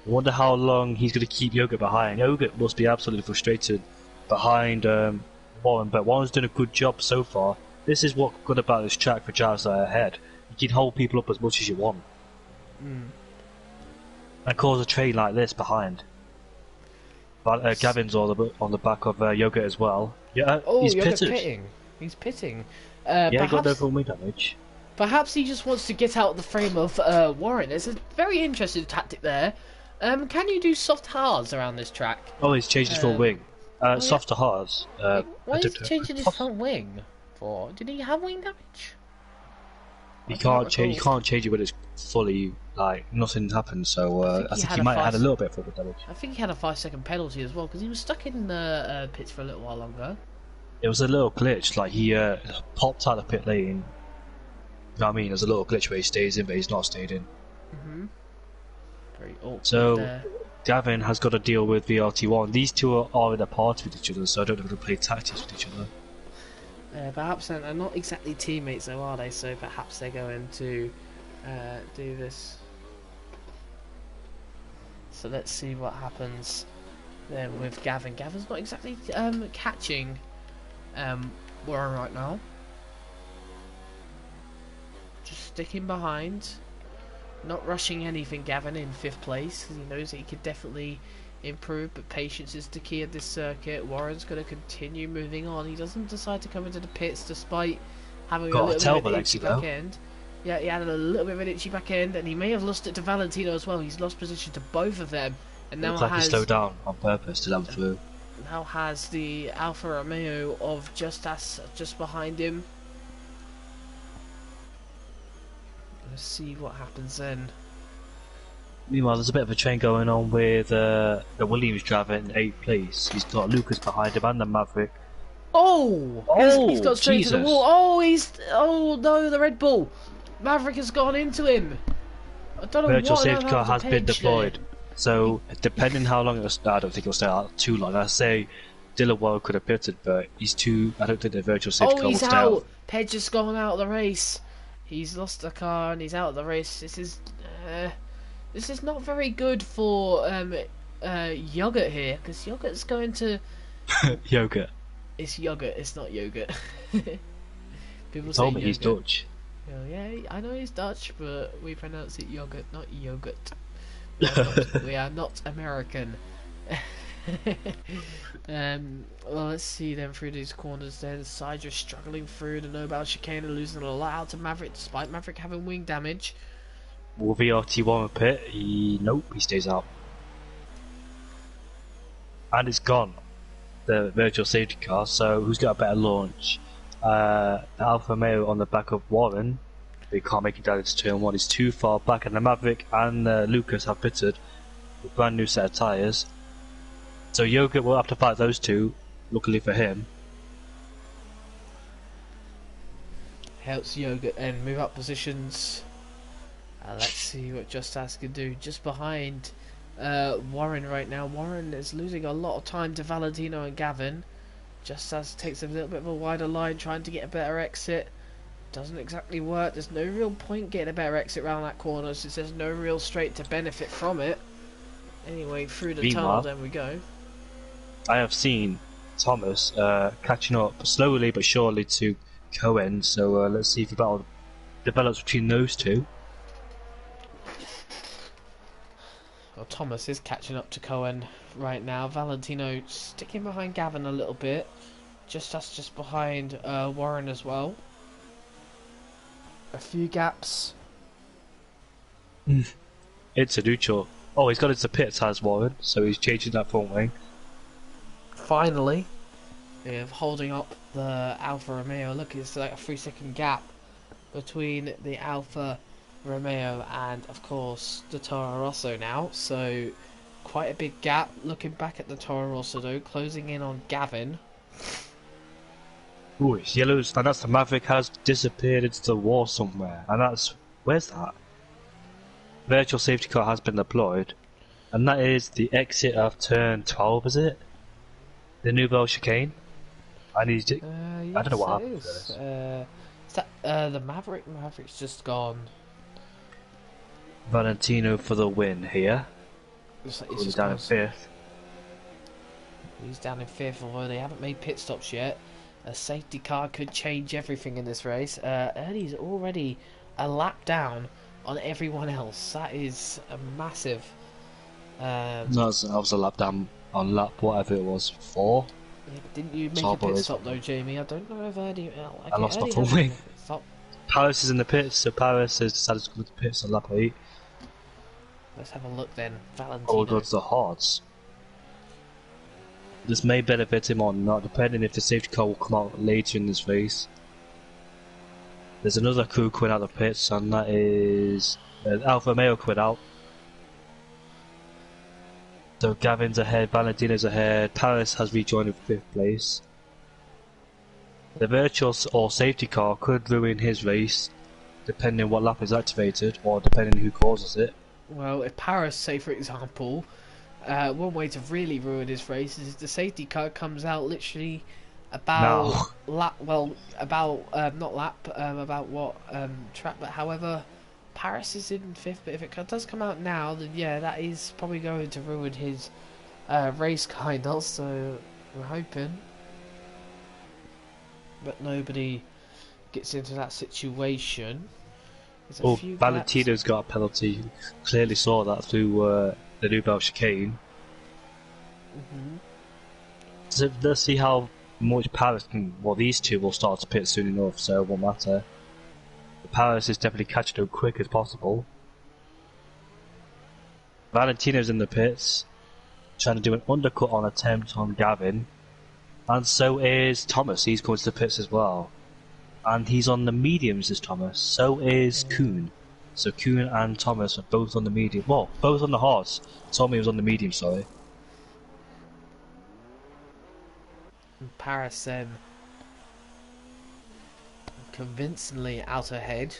I wonder how long he's going to keep Yogurt behind. Yogurt must be absolutely frustrated behind Warren, but Warren's done a good job so far. This is what's good about this track for drivers that are ahead. You can hold people up as much as you want. And cause a train like this behind. But Gavin's on the back of Yogurt as well. Yeah, he's Yogurt's pitted. pitting. He's pitting. Yeah, he got no Perhaps, full wind damage. perhaps he just wants to get out of the frame of Warren. It's a very interesting tactic there. Can you do soft hards around this track? Oh, he's changed his front wing. Soft to hards. Why is he changing his front wing? for. Did he have wing damage? You can't change it when it's fully like nothing happened. So I think he might have had a little bit of damage. I think he had a 5-second penalty as well because he was stuck in the pits for a little while longer. It was a little glitch. Like he popped out of pit lane. You know what I mean? There's a little glitch where he stays in, but he's not stayed in. Very awkward so there. Gavin has got to deal with VRT1. These two are in a party with each other, so I don't know if they play tactics with each other. Perhaps they're not exactly teammates, though, are they? So perhaps they're going to do this. So let's see what happens then with Gavin. Gavin's not exactly catching Warren right now. Just sticking behind. Not rushing anything, Gavin, in 5th place, because he knows that he could definitely improve, but patience is the key of this circuit. Warren's going to continue moving on. He doesn't decide to come into the pits despite having a little bit of an itchy back end. Yeah, he had a little bit of an itchy back end, and he may have lost it to Valentino as well. He's lost position to both of them, and now looks like he slowed down on purpose to let him through. Now has the Alfa Romeo of Justas just behind him. Let's see what happens then. Meanwhile, there's a bit of a train going on with the Williams driver in 8th place. He's got Lucas behind him and the Maverick. Oh! He's got straight to the wall. Oh no, the Red Bull! Maverick has gone into him. I don't know Virtual what safety car has been deployed. There. So, depending how long it'll stay, I don't think it'll stay out too long. I say Dillawell could have pitted, but I don't think the virtual safety car will stay out. Pedge has gone out of the race. He's lost the car and he's out of the race. This is not very good for Yogurt here, because Yogurt's going to... Yogurt. It's yogurt, it's not yogurt. People told me yogurt. He's Dutch. Well, yeah, I know he's Dutch, but we pronounce it yogurt, not yogurt. We are not American. Well, let's see then through these corners then. Sidra struggling through the no-bow chicane and losing a lot out to Maverick, despite Maverick having wing damage. Will VRT1 pit? Nope, he stays out. And it's gone. The virtual safety car, so who's got a better launch? Alfa Romeo on the back of Warren. He can't make it down into turn 1, he's too far back, and the Maverick and Lucas have pitted with a brand new set of tyres. So Yogurt will have to fight those two, luckily for him. Helps Yogurt and move up positions. Let's see what Justas can do. Just behind Warren right now. Warren is losing a lot of time to Valentino and Gavin. Justas takes a little bit of a wider line, trying to get a better exit. Doesn't exactly work. There's no real point getting a better exit around that corner, since there's no real straight to benefit from it. Anyway, through the tunnel, then we go. I have seen Thomas catching up slowly but surely to Cohen, so let's see if the battle develops between those two. Well, Thomas is catching up to Cohen right now. Valentino sticking behind Gavin a little bit. Just behind Warren as well. A few gaps. It's a neutral. Oh, he's got into pits, has Warren, so he's changing that front wing. Finally, holding up the Alfa Romeo. Look, it's like a 3-second gap between the Alfa Romeo and, of course, the Toro Rosso now. So, quite a big gap. Looking back at the Toro Rosso, though, closing in on Gavin. Ooh, it's yellows, and that's the Maverick has disappeared into the wall somewhere. And that's... where's that? Virtual safety car has been deployed. And that is the exit of turn 12, is it? The Nouvelle chicane? I need to... Yes, I don't know what happened to this. Is that the Maverick? Maverick's just gone. Valentino for the win here. He's down in 5th. He's down in 5th, although they haven't made pit stops yet. A safety car could change everything in this race. Ernie's already a lap down on everyone else. That is a massive... No, that was a lap down on lap whatever it was, 4. Yeah, but didn't you make a pit stop though, Jamie? I don't know if Ernie... I lost my front wing. Paris is in the pits, so Paris has decided to go to the pits on lap 8. Let's have a look then. Valentino. Oh, we'll go to the hards. This may benefit him or not, depending if the safety car will come out later in this race. There's another crew coming out of the pits, and that is Alfa Romeo coming out. So Gavin's ahead, Valentino's ahead, Paris has rejoined in 5th place. The virtual or safety car could ruin his race, depending on what lap is activated, or depending who causes it. Well, if Paris, say for example, one way to really ruin his race is if the safety car comes out literally about lap, well, about not lap, about what track, but however, Paris is in 5th, but if it does come out now, then yeah, that is probably going to ruin his race kind of, so we're hoping. But nobody gets into that situation. Oh, Valentino's got a penalty. Clearly saw that through the Nouvelle chicane. So let's see how much Paris can. Well, these two will start to pit soon enough, so it won't matter. But Paris is definitely catching them quick as possible. Valentino's in the pits, trying to do an undercut on attempt on Gavin. And so is Thomas, he's going to the pits as well. And he's on the mediums, is Thomas. So is Kuhn. So Kuhn and Thomas are both on the medium. Well, both on the hards. Tommy was on the medium, sorry. Paris then convincingly out ahead.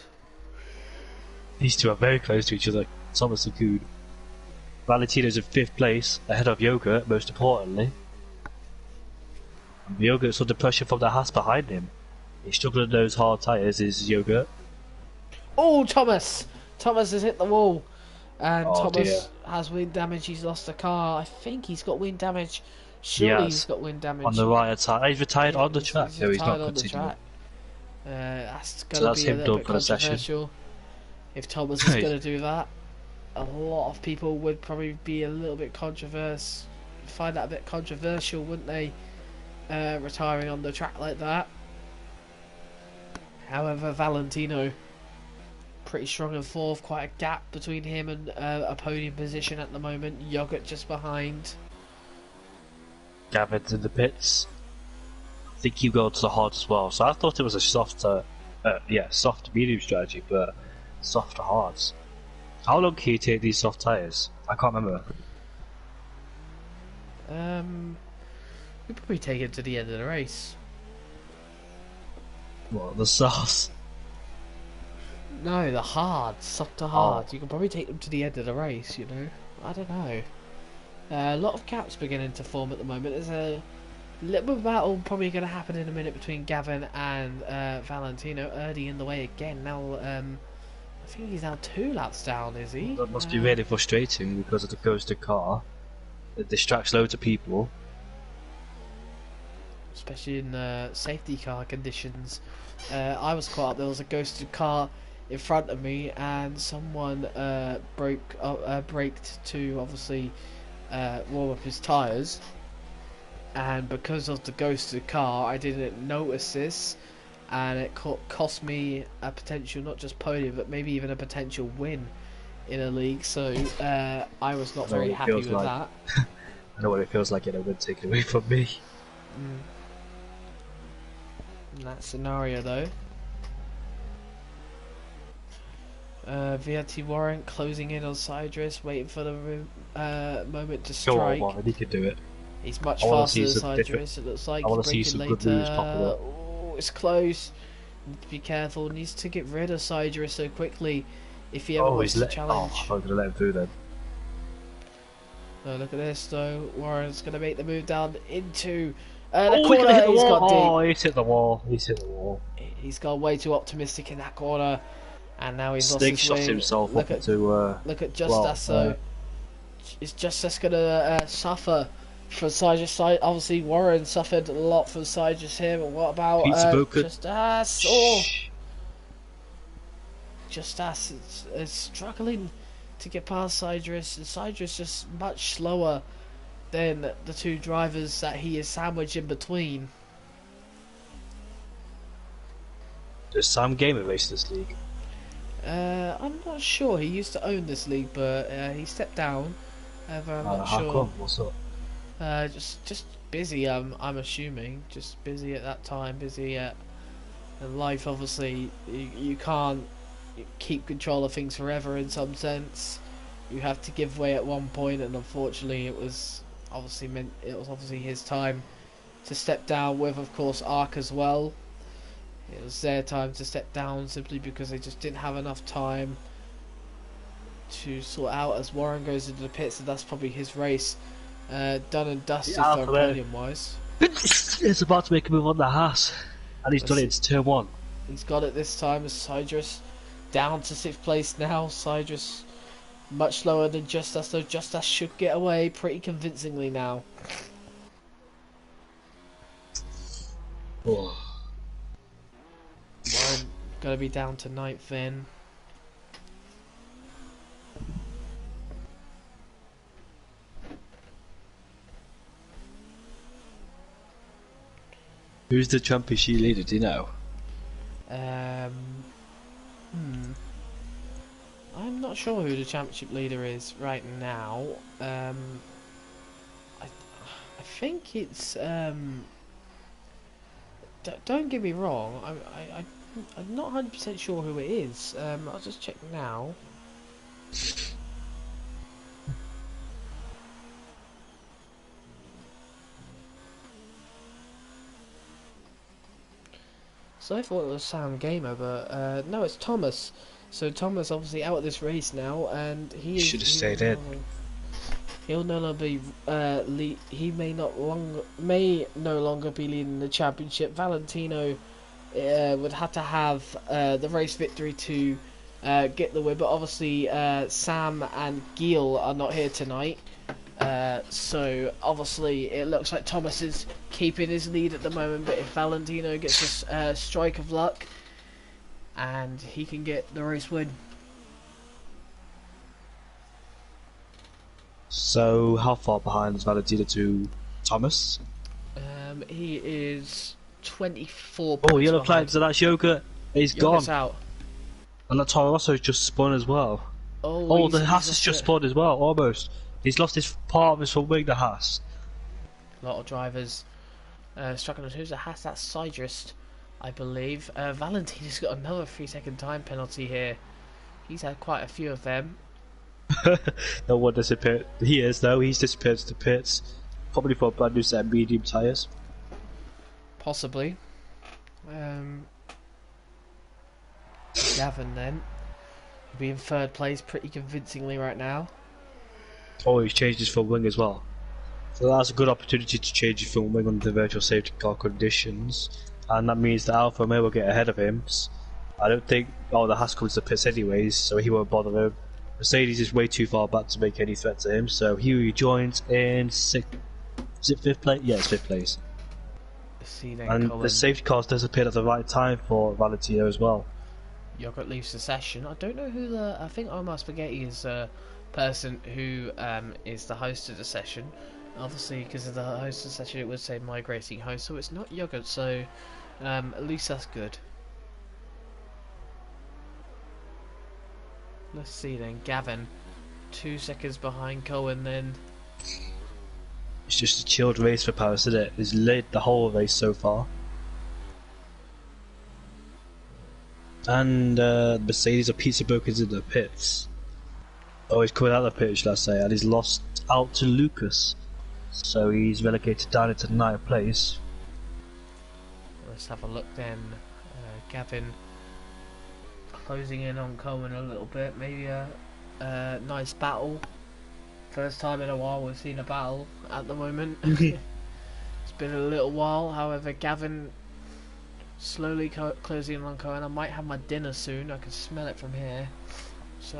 These two are very close to each other, Thomas and Kuhn. Valentino's in 5th place, ahead of Yogurt, most importantly. And Yogurt's under pressure from the Haas behind him. He's struggling with those hard tyres, is Yogurt. Oh, Thomas! Thomas has hit the wall. And Thomas has wind damage, he's lost the car. I think he's got wind damage. Surely he's got wind damage. On the right tyre. He's retired on the track, he's no, he's not on continuing. That's So going that's to be a him little done bit for the session. controversial. If Thomas is going to do that, a lot of people would probably be a little bit find that a bit controversial, wouldn't they? Retiring on the track like that. However, Valentino pretty strong in 4th, quite a gap between him and a podium position at the moment. Yogurt just behind. Gavin's in the pits. I think you go to the hard as well. So I thought it was a soft to medium strategy, but soft to hards. How long can you take these soft tyres? I can't remember. We probably take it to the end of the race. What, the sauce? No, the hard, soft to hard. You can probably take them to the end of the race, you know. I don't know. A lot of gaps beginning to form at the moment. There's a little bit of battle probably going to happen in a minute between Gavin and Valentino. Erdy in the way again. Now, I think he's now 2 laps down, is he? That must be really frustrating because of the ghost car. It distracts loads of people. Especially in safety car conditions. I was caught up. There was a ghosted car in front of me, and someone braked to obviously warm up his tyres. And because of the ghosted car, I didn't notice this, and it cost me a potential, not just podium, but maybe even a potential win in a league. So I was not very happy with that. I know what it feels like getting a win taken away from me. In that scenario, though, VRT Warrant closing in on Cydrus, waiting for the moment to strike. Go on, Warren, he can do it. He's much faster than Cydrus, it looks like. I want to see some good moves popping up. Oh, it's close. Need to be careful. Needs to get rid of Cydrus so quickly if he ever wants to challenge. Oh, I'm going to let him through then. Oh, look at this though. Warren's going to make the move down into the corner. He's got deep. Oh, he's hit the wall. He's hit the wall. He's gone way too optimistic in that corner, and now he's lost his wing. Himself look at Justas though. Is Justas going to suffer from Cydrus side? Obviously, Warren suffered a lot from Cydrus here, but what about Justas? Oh, Justas is struggling to get past Cydrus, and Cydrus just much slower than the 2 drivers that he is sandwiched in between. Does Sam Gamer race this league? I'm not sure. He used to own this league, but he stepped down. I'm not how sure. Come? What's up? Just busy. I'm assuming just busy at that time. Busy at In life, obviously, you can't keep control of things forever. In some sense, you have to give way at one point, and unfortunately, it was obviously his time to step down. With, of course, Ark as well. It was their time to step down simply because they just didn't have enough time to sort out as Warren goes into the pits, and that's probably his race done and dusted for podium wise. It's about to make a move on the Haas, and he's done it. It's turn 1. He's got it this time as Cydrus down to 6th place now. Cydrus much lower than Justas, though Justas should get away pretty convincingly now. Oh. Warren gonna be down to 9th then. Who's the championship leader, do you know? I'm not sure who the championship leader is right now. I think it's don't get me wrong. I'm not 100% sure who it is. I'll just check now. So I thought it was Sam Gamer, but no, it's Thomas. So Thomas obviously out of this race now, and he should have stayed in. He'll no longer be he may no longer be leading the championship. Valentino would have to have the race victory to get the win, but obviously Sam and Gil are not here tonight. So obviously it looks like Thomas is keeping his lead at the moment, but if Valentino gets a strike of luck and he can get the race win. So how far behind is Valentino to Thomas? He is 24 points. Oh, yellow behind. flag, so that's Yoga. He's Yoga's gone. out. And that Toro Rosso's just spun as well. Oh, The Haas has just spun as well, almost. He's lost his part of his front wing, the Haas. A lot of drivers struggling. Who's the Haas? That's Cydrus, I believe. Valentino's got another 3-second time penalty here. He's had quite a few of them. No one disappeared. He is, though. He's disappeared to the pits. Probably for a brand new set of medium tyres. Possibly. Gavin then. He'll be in 3rd place pretty convincingly right now. Oh, he's changed his front wing as well. So that's a good opportunity to change his front wing under the virtual safety car conditions. And that means that Alfa Romeo will get ahead of him. I don't think... Oh, the Haas comes to the pits anyways, so he won't bother him. Mercedes is way too far back to make any threat to him, so he rejoins in 6th... Is it 5th place? Yeah, it's 5th place. And the safety cars disappeared at the right time for Valentino as well. Yogurt leaves the session. I don't know who the... I think Omar Spaghetti is the person who is the host of the session. Obviously, because of the host of the session, it would say migrating host, so it's not Yogurt, so at least that's good. Let's see then. Gavin, 2 seconds behind Cohen then. It's just a chilled race for Paris, isn't it? He's led the whole race so far. And Mercedes are pizza brokers in the pits. Oh, he's coming out of the pit, should I say, and he's lost out to Lucas. So he's relegated down into 9th place. Let's have a look then. Gavin closing in on Cohen a little bit. Maybe a nice battle. First time in a while we've seen a battle at the moment. It's been a little while. However, Gavin slowly closing in on Cohen. I might have my dinner soon. I can smell it from here. So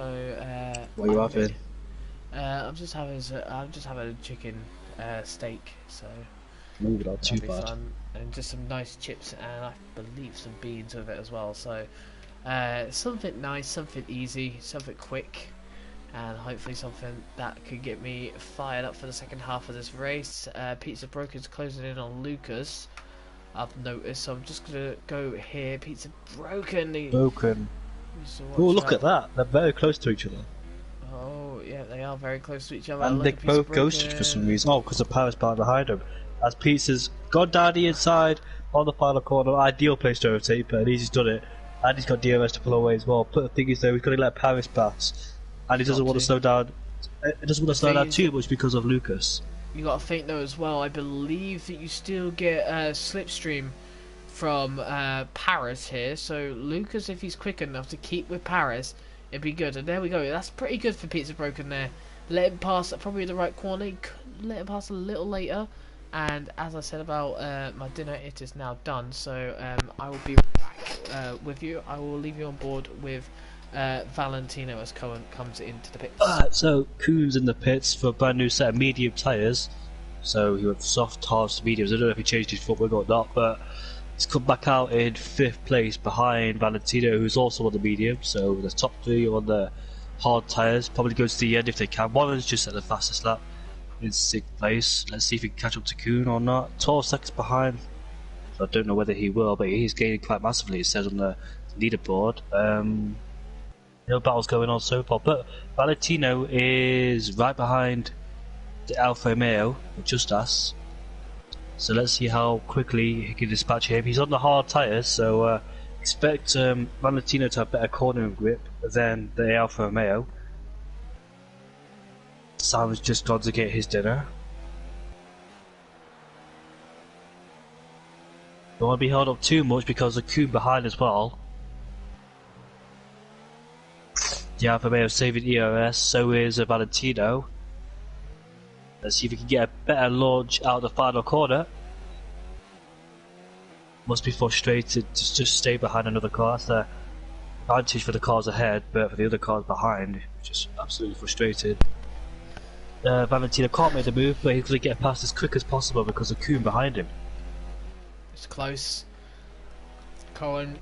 what are you having? I'm just having a chicken steak. So Move it not too bad. Fun. And just some nice chips and I believe some beans with it as well. So something nice, something easy, something quick. And hopefully something that could get me fired up for the second half of this race. Pizza Broker's closing in on Lucas, I've noticed, so I'm just going to go here. Pizza Broken. So oh, look at that. They're very close to each other. Oh, yeah, they are very close to each other. And they both ghosted for some reason. Oh, because the power's bar behind them. As Pizza's gone down the inside, on the final corner. Ideal place to rotate, but at least he's done it. And he's got DRS to pull away as well. But the thing is though, he's got to let Paris pass. And he doesn't want to slow down. He doesn't want to slow down too much because of Lucas. You got to think though as well. I believe that you still get slipstream from Paris here. So Lucas, if he's quick enough to keep with Paris, it'd be good. And there we go. That's pretty good for Pizza Broken there. Let him pass at probably the right corner. He could let him pass a little later. And as I said about my dinner, it is now done. So I will be back with you. I will leave you on board with Valentino as Cohen comes into the pits. So Kuhn's in the pits for a brand new set of medium tyres. So he went soft, hards to mediums. I don't know if he changed his footwork or not, but he's come back out in 5th place behind Valentino, who's also on the medium. So the top 3 are on the hard tyres. Probably goes to the end if they can. Warren's just at the fastest lap in 6th place. Let's see if he can catch up to Kuhn or not. 12 seconds behind. So I don't know whether he will, but he's gaining quite massively, it says on the leaderboard. No battles going on so far, but Valentino is right behind the Alfa Romeo, just us. So let's see how quickly he can dispatch him. He's on the hard tyres, so expect Valentino to have better cornering grip than the Alfa Romeo. Sam's just gone to get his dinner. Don't want to be held up too much because of Kuhn behind as well. The Alfa Romeo saving ERS, so is Valentino. Let's see if we can get a better launch out of the final corner. Must be frustrated to just stay behind another car. That's the advantage for the cars ahead, but for the other cars behind, just absolutely frustrated. Valentino can't make the move, but he's going to get past as quick as possible because of Kuhn behind him. It's close. Cohen.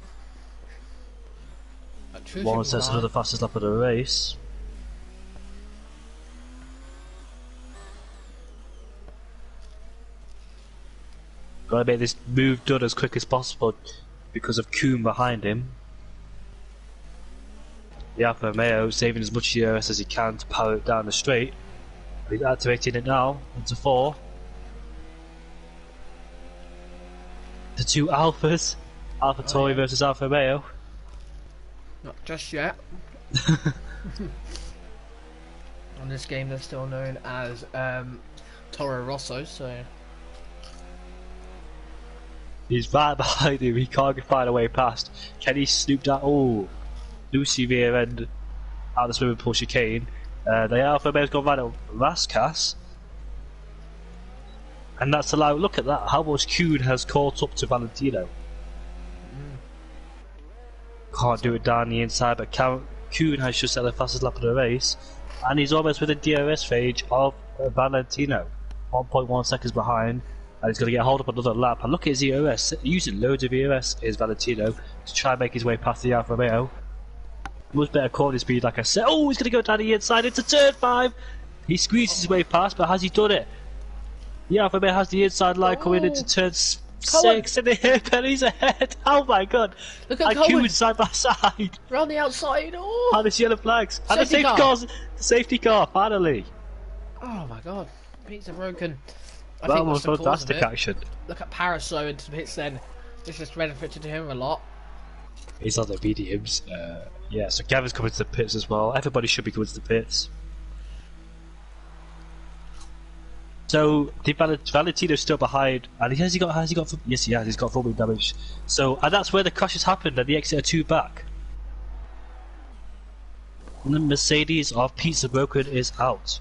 Warren sets another fastest lap of the race. Gotta make this move done as quick as possible because of Kuhn behind him. The Alfa Romeo saving as much ERS as he can to power it down the straight. He's activating it now into 4. The 2 Alphas, Alpha Tauri versus Alfa Romeo. Not just yet. On this game, they're still known as Toro Rosso, so. He's right behind him, he can't find a way past. Can he snoop that? Oh, Lucy rear end out of the swimming pool chicane. The Alfa Romeo's gone right at Raskas. And that's allowed, look at that, how much Kuhn has caught up to Valentino. Can't do it down the inside, but Kuhn has just set the fastest lap of the race. And he's almost within DRS range of Valentino. 1.1 seconds behind. And he's going to get hold of another lap. And look at his ERS, using loads of ERS is Valentino to try and make his way past the Alfa Romeo. Much better corner speed, like I said. Oh, he's going to go down the inside into turn 5. He squeezes his way past, but has he done it? The Alfa Romeo has the inside line coming into turn 6 and the hairpin, he's ahead. Oh my god. Look at Kuhn side by side. Round the outside. Oh. And the yellow flags. And the safety car, finally. Oh my god. Pizza Broken. That was fantastic action. Look at Paris though into the pits then. This just benefited him a lot. He's on the mediums. Yeah, so Gavin's coming to the pits as well. Everybody should be coming to the pits. So Valentino's still behind, and has he got? Yes, he has. He's got full wing damage. So, and that's where the crashes happened, and the exit are 2 back. And the Mercedes of Pizza Broken is out.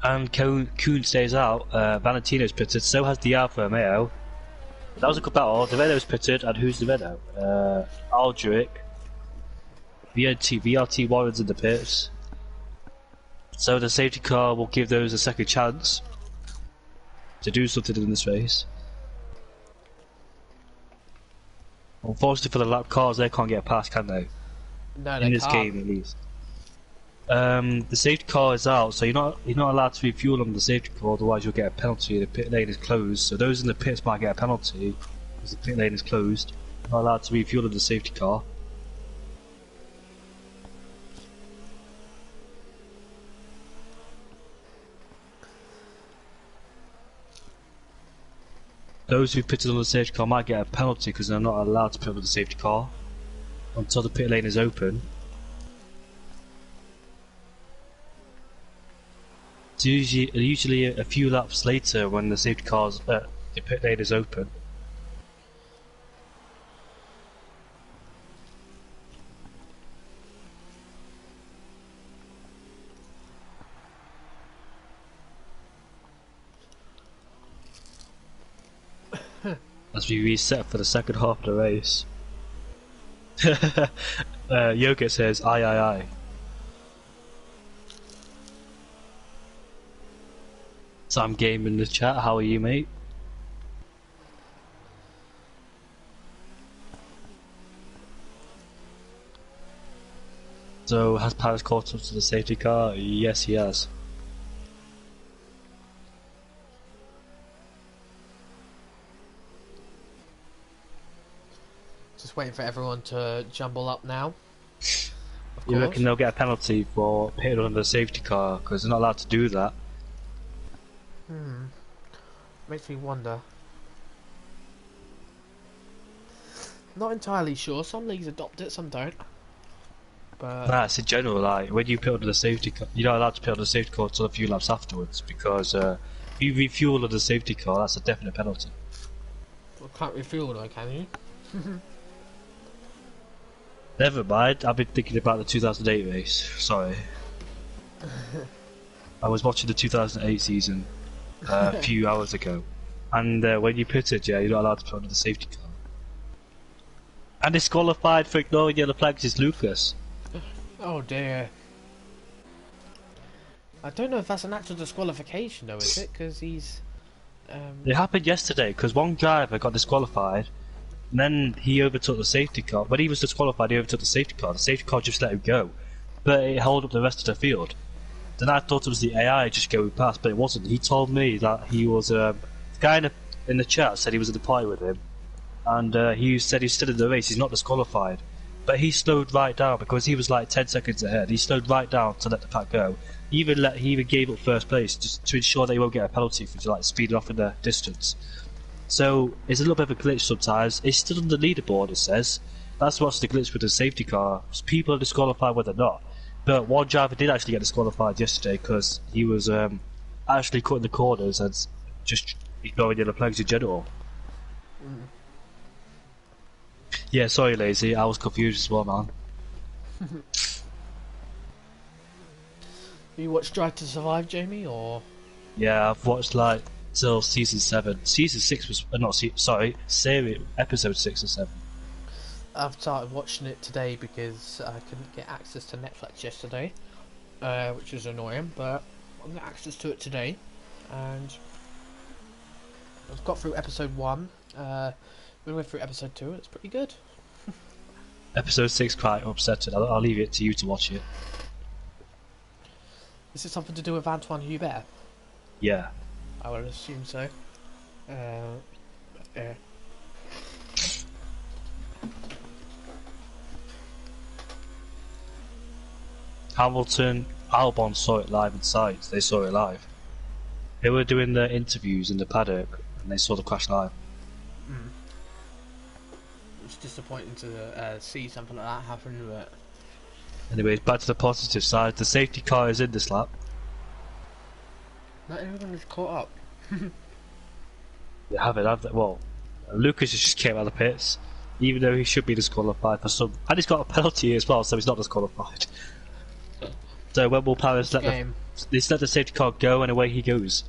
And Kuhn stays out. Valentino's pitted. So has the Alfa Romeo. That was a good battle. The Renault's pitted, and who's the Renault? Aldrich. VRT Warren's in the pits. So the safety car will give those a second chance to do something in this race. Unfortunately for the lap cars, they can't get past, can they? No, they in this can't. game, at least. The safety car is out, so you're not allowed to refuel on the safety car, otherwise you'll get a penalty. The pit lane is closed, so those in the pits might get a penalty because the pit lane is closed. You're not allowed to refuel on the safety car. those who pitted on the safety car might get a penalty because they're not allowed to pit on the safety car until the pit lane is open. It's usually a few laps later when the safety car's the pit lane is open. As we reset for the second half of the race. Yoga says, aye. Sam Game in the chat, how are you, mate? So, has Paris caught up to the safety car? Yes, he has. Just waiting for everyone to jumble up now. You reckon they'll get a penalty for pitting on the safety car because they're not allowed to do that? Makes me wonder. Not entirely sure. Some leagues adopt it, some don't. But Nah, it's in general, like, when you pit on the safety car, you're not allowed to pit on the safety car until a few laps afterwards because if you refuel on the safety car, that's a definite penalty. well, can't refuel though, can you? Never mind, I've been thinking about the 2008 race, sorry. I was watching the 2008 season a few hours ago, and when you pitted, yeah, you're not allowed to put under the safety car. And disqualified for ignoring yellow flags is Lucas. Oh dear. I don't know if that's an actual disqualification though, is it? Because he's... It happened yesterday, because one driver got disqualified, and then he overtook the safety car. When he was disqualified, he overtook the safety car just let him go, but it held up the rest of the field. Then I thought it was the AI just going past, but it wasn't. He told me that he was the guy in the chat said he was at the party with him, and he said he's still in the race. He's not disqualified, but he slowed right down because he was like 10 seconds ahead. He slowed right down to let the pack go. He even gave up first place just to ensure that he won't get a penalty for like speeding off in the distance. So it's a little bit of a glitch sometimes. It's still on the leaderboard. It says that's what's the glitch with the safety car. People are disqualified whether or not. But one driver did actually get disqualified yesterday because he was actually cutting the corners and just ignoring yellow flags in general. Yeah, sorry, Lazy. I was confused as well, man. You watched Drive to Survive, Jamie, or...? Yeah, I've watched like till season 7. Season 6 was series episode 6 and 7. I've started watching it today because I couldn't get access to Netflix yesterday, which is annoying, but I've got access to it today, and I've got through episode 1, we went through episode 2, it's pretty good. Episode 6 quite upsetting. I'll leave it to you to watch it. Is it something to do with Antoine Hubert? Yeah. I would assume so. Yeah. Hamilton, Albon saw it live in sight. They saw it live. They were doing the interviews in the paddock and they saw the crash live. It's disappointing to see something like that happen, but... Anyways, back to the positive side. The safety car is in this lap. Not everyone is caught up. They have it. Well, Lucas just came out of the pits, even though he should be disqualified for some... And he's got a penalty as well, so he's not disqualified. So when will Paris let the safety car go and away he goes?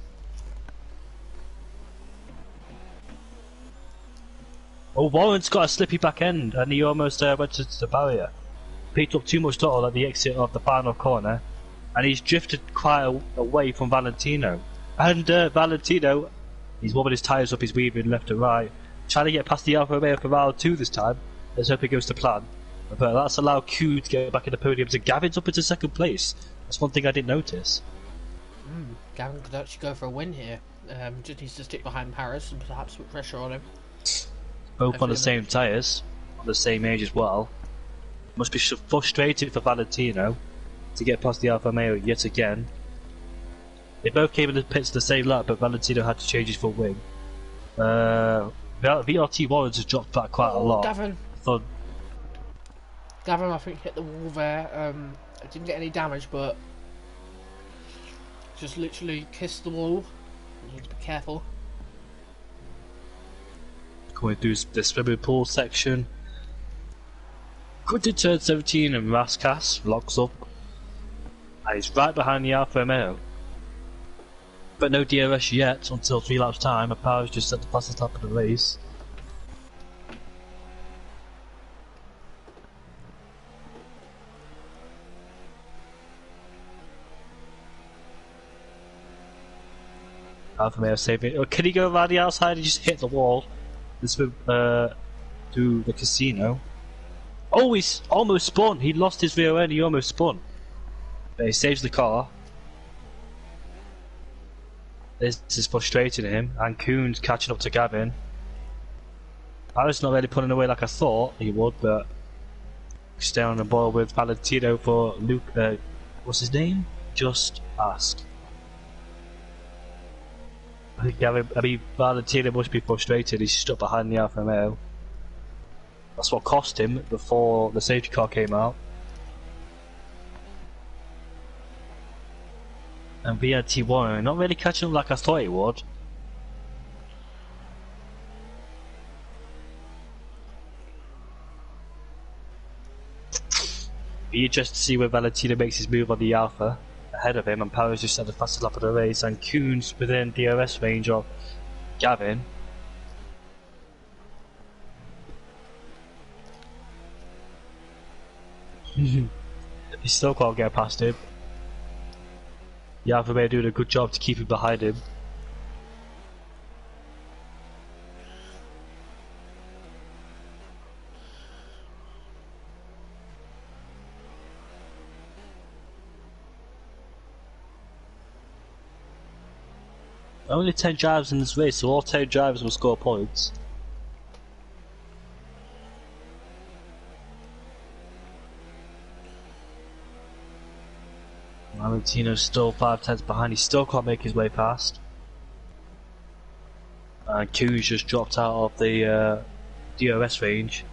Oh, Warren's got a slippy back end and he almost went to the barrier. Picked up too much throttle at the exit of the final corner and he's drifted quite away from Valentino. And Valentino, he's warming his tyres up, he's weaving left and right, trying to get past the Alfa Romeo for round 2 this time. Let's hope it goes to plan. But that's allowed Q to get back in the podium. So Gavin's up into second place. That's one thing I didn't notice. Gavin could actually go for a win here. Just needs to stick behind Paris and perhaps put pressure on him. Both on the same tyres, on the same age as well. Must be frustrating for Valentino to get past the Alfa Romeo yet again. They both came in the pits the same lap, but Valentino had to change his full wing. VRT Warriors has dropped back quite a Oh, lot. Gavin. I thought Gavin, I think, hit the wall there. I didn't get any damage, but just literally kissed the wall. You need to be careful. going through the swimming pool section. Good to turn 17 and Raskas locks up. And he's right behind the Alfa Romeo. But no DRS yet until 3 laps time. Power's just at the fastest lap of the race. Alfa Romeo saving it. Can he go around the outside and just hit the wall? This will to the casino. Oh, he's almost spun. He lost his rear end. He almost spun. But he saves the car. This is frustrating him. And Kuhn's catching up to Gavin. I was not really pulling away like I thought he would, but staying on the ball with Valentino for Luke. What's his name? Just ask. I mean, Valentino must be frustrated. He's stuck behind the Alfa Romeo. That's what cost him before the safety car came out. And VRT1 not really catching up like I thought he would. Be interested to see where Valentino makes his move on the Alpha ahead of him, and Power's just at the fastest lap of the race, and Kuhn's within DRS range of Gavin. He still can't get past him. The Alfa Romeo doing a good job to keep him behind him. Only 10 drivers in this race, so all 10 drivers will score points. Valentino's still 5 tenths behind, he still can't make his way past. And Kuhn's just dropped out of the DRS range.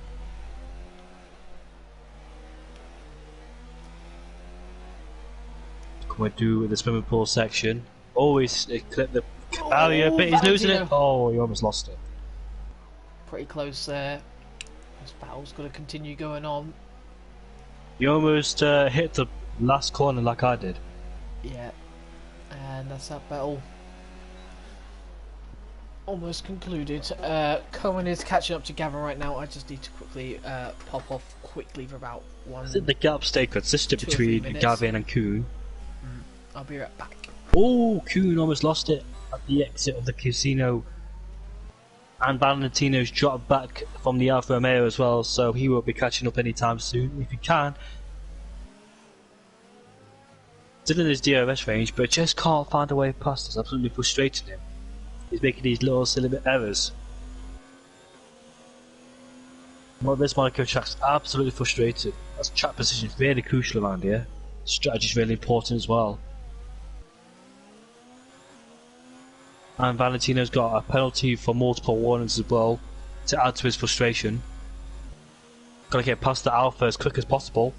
Coming through the swimming pool section. Always clip the barrier, but he's losing it. Oh, he almost lost it. Pretty close there. This battle's got to continue going on. You almost hit the last corner like I did. Yeah, and that's that battle almost concluded. Cohen is catching up to Gavin right now. I just need to quickly pop off quickly for about one. I think the gap stay consistent between Gavin and Kuhn. I'll be right back. Oh, Kuhn almost lost it at the exit of the casino. And Valentino's dropped back from the Alfa Romeo as well, so he won't be catching up anytime soon. If he can, still in his DRS range, but just can't find a way past. It's absolutely frustrating him. He's making these little silly bit errors. Well, this Monaco track's absolutely frustrated. That's track position is really crucial around here. Strategy is really important as well. And Valentino's got a penalty for multiple warnings as well to add to his frustration. Gotta get past the Alpha as quick as possible.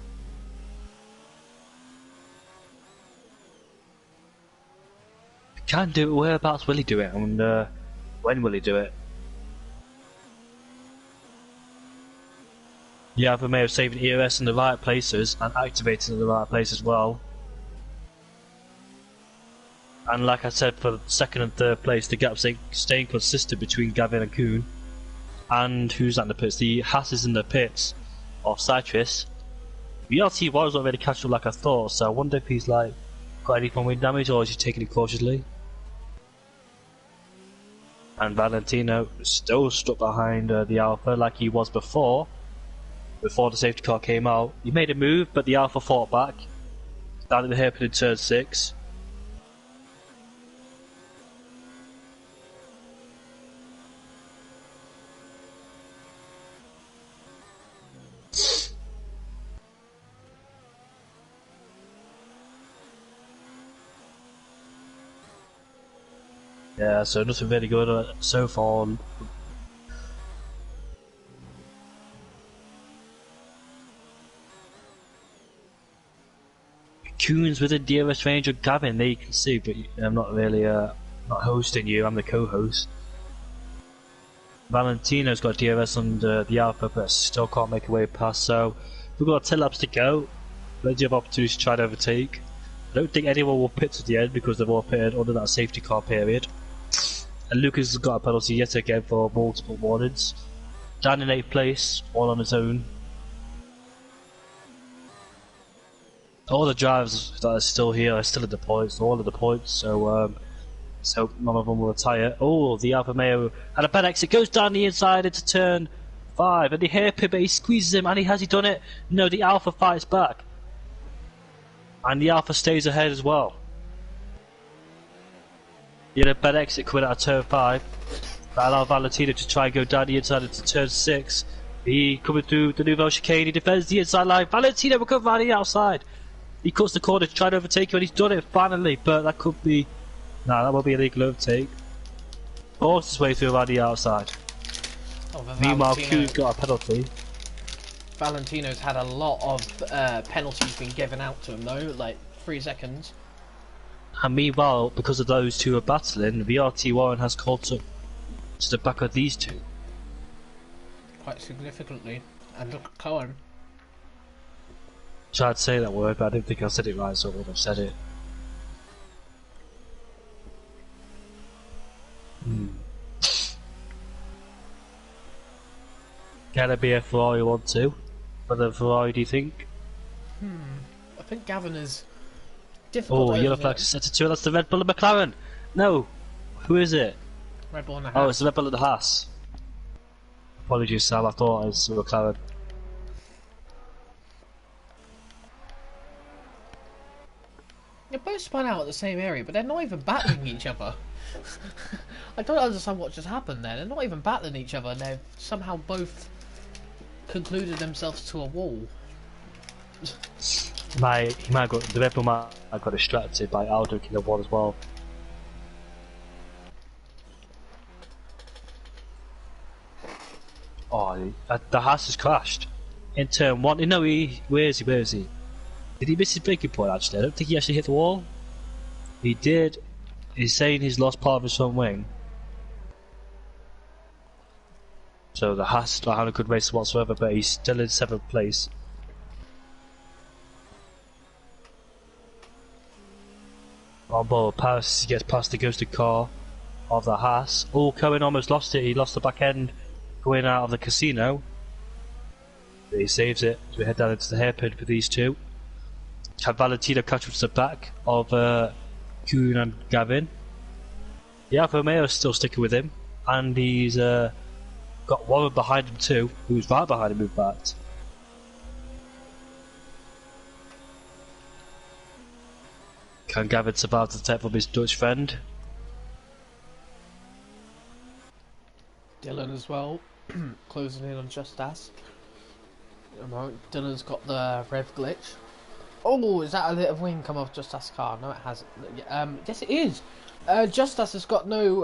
If he can do it, whereabouts will he do it, and when will he do it? The Alpha may have saved EOS in the right places and activated in the right place as well. And like I said, for second and third place, the gap staying consistent between Gavin and Kuhn. And who's at the pits? The Haas is in the pits of Citrus. VRT was already catching up like I thought, so I wonder if he's like got any from wind damage or is he taking it cautiously. And Valentino still stuck behind the Alpha like he was before the safety car came out. He made a move, but the Alpha fought back. Down in the hairpin in turn 6. Yeah, so nothing really good so far. Coons with a DRS range of Gavin, there you can see, but I'm not really not hosting you, I'm the co-host. Valentino's got DRS under the Alpha, but still can't make a way past, so we've got 10 laps to go. Plenty of opportunities to try to overtake. I don't think anyone will pit to the end because they've all pitted under that safety car period. And Lucas has got a penalty yet again for multiple warnings. Dan in 8th place, all on his own. All the drivers that are still here are still at the points, all at the points, so none of them will retire. Oh, the Alfa Romeo and a bad exit goes down the inside into turn 5, and the hairpin, but he squeezes him, and has he done it? No, the Alfa fights back, and the Alfa stays ahead as well. He had a bad exit coming out of turn 5. That allowed Valentino to try and go down the inside into turn 6. He coming through the Nouvelle chicane, he defends the inside line. Valentino will come around the outside. He cuts the corner to try to overtake him, and he's done it finally, but that could be... No, that will be a legal overtake. Forced his way through around the outside. Oh, Meanwhile, Q's got a penalty. Valentino's had a lot of penalties being given out to him though, like 3 seconds. And meanwhile, because of those two are battling, VRT Warren has caught up to the back of these two. Quite significantly. And look at Cohen. Tried to say that word, but I didn't think I said it right, so I would have said it. Can it be a Ferrari 1-2? For the Ferrari, do you think? I think Gavin is difficult. Oh, yellow flag set to 2, that's the Red Bull and McLaren! No! Who is it? Red Bull and a Haas. Oh, it's the Red Bull and the Haas. Apologies, Sam, I thought it was McLaren. They're both spun out at the same area, but they're not even battling each other. I don't understand what just happened there. They're not even battling each other, and they've somehow both concluded themselves to a wall. The Red Bull might have got distracted by Aldo killing one as well. Oh, the Haas has crashed in turn 1. No, where is he? Did he miss his braking point actually? I don't think he actually hit the wall. He did. He's saying he's lost part of his front wing. So the Haas not having a good race whatsoever, but he's still in 7th place. On board Paris, he gets past the ghosted car of the Haas. Oh, Cohen almost lost it. He lost the back end going out of the casino. But he saves it. So we head down into the hairpin for these two. Can Valentino catch up to the back of Kuhn and Gavin? The Alfa Romeo is still sticking with him, and he's got Warren behind him too, who's right behind him in fact. Can Gavin survive the attack from his Dutch friend? Dylan as well, closing in on Just As. Dylan's got the rev glitch. Oh, is that a little wing come off Just As car? No, it hasn't. Yes, it is. Just As has got no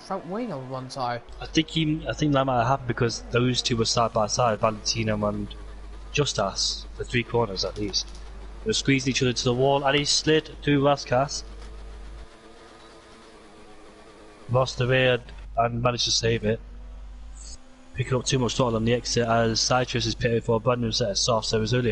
front wing on one side. I think that might have happened because those two were side by side, Valentino and Just As, the 3 corners at least. They squeezed each other to the wall, and he slid through Raskas. Lost the rear and managed to save it. Picking up too much throttle on the exit as Citrus is pitted for a brand new set of softs, so it was only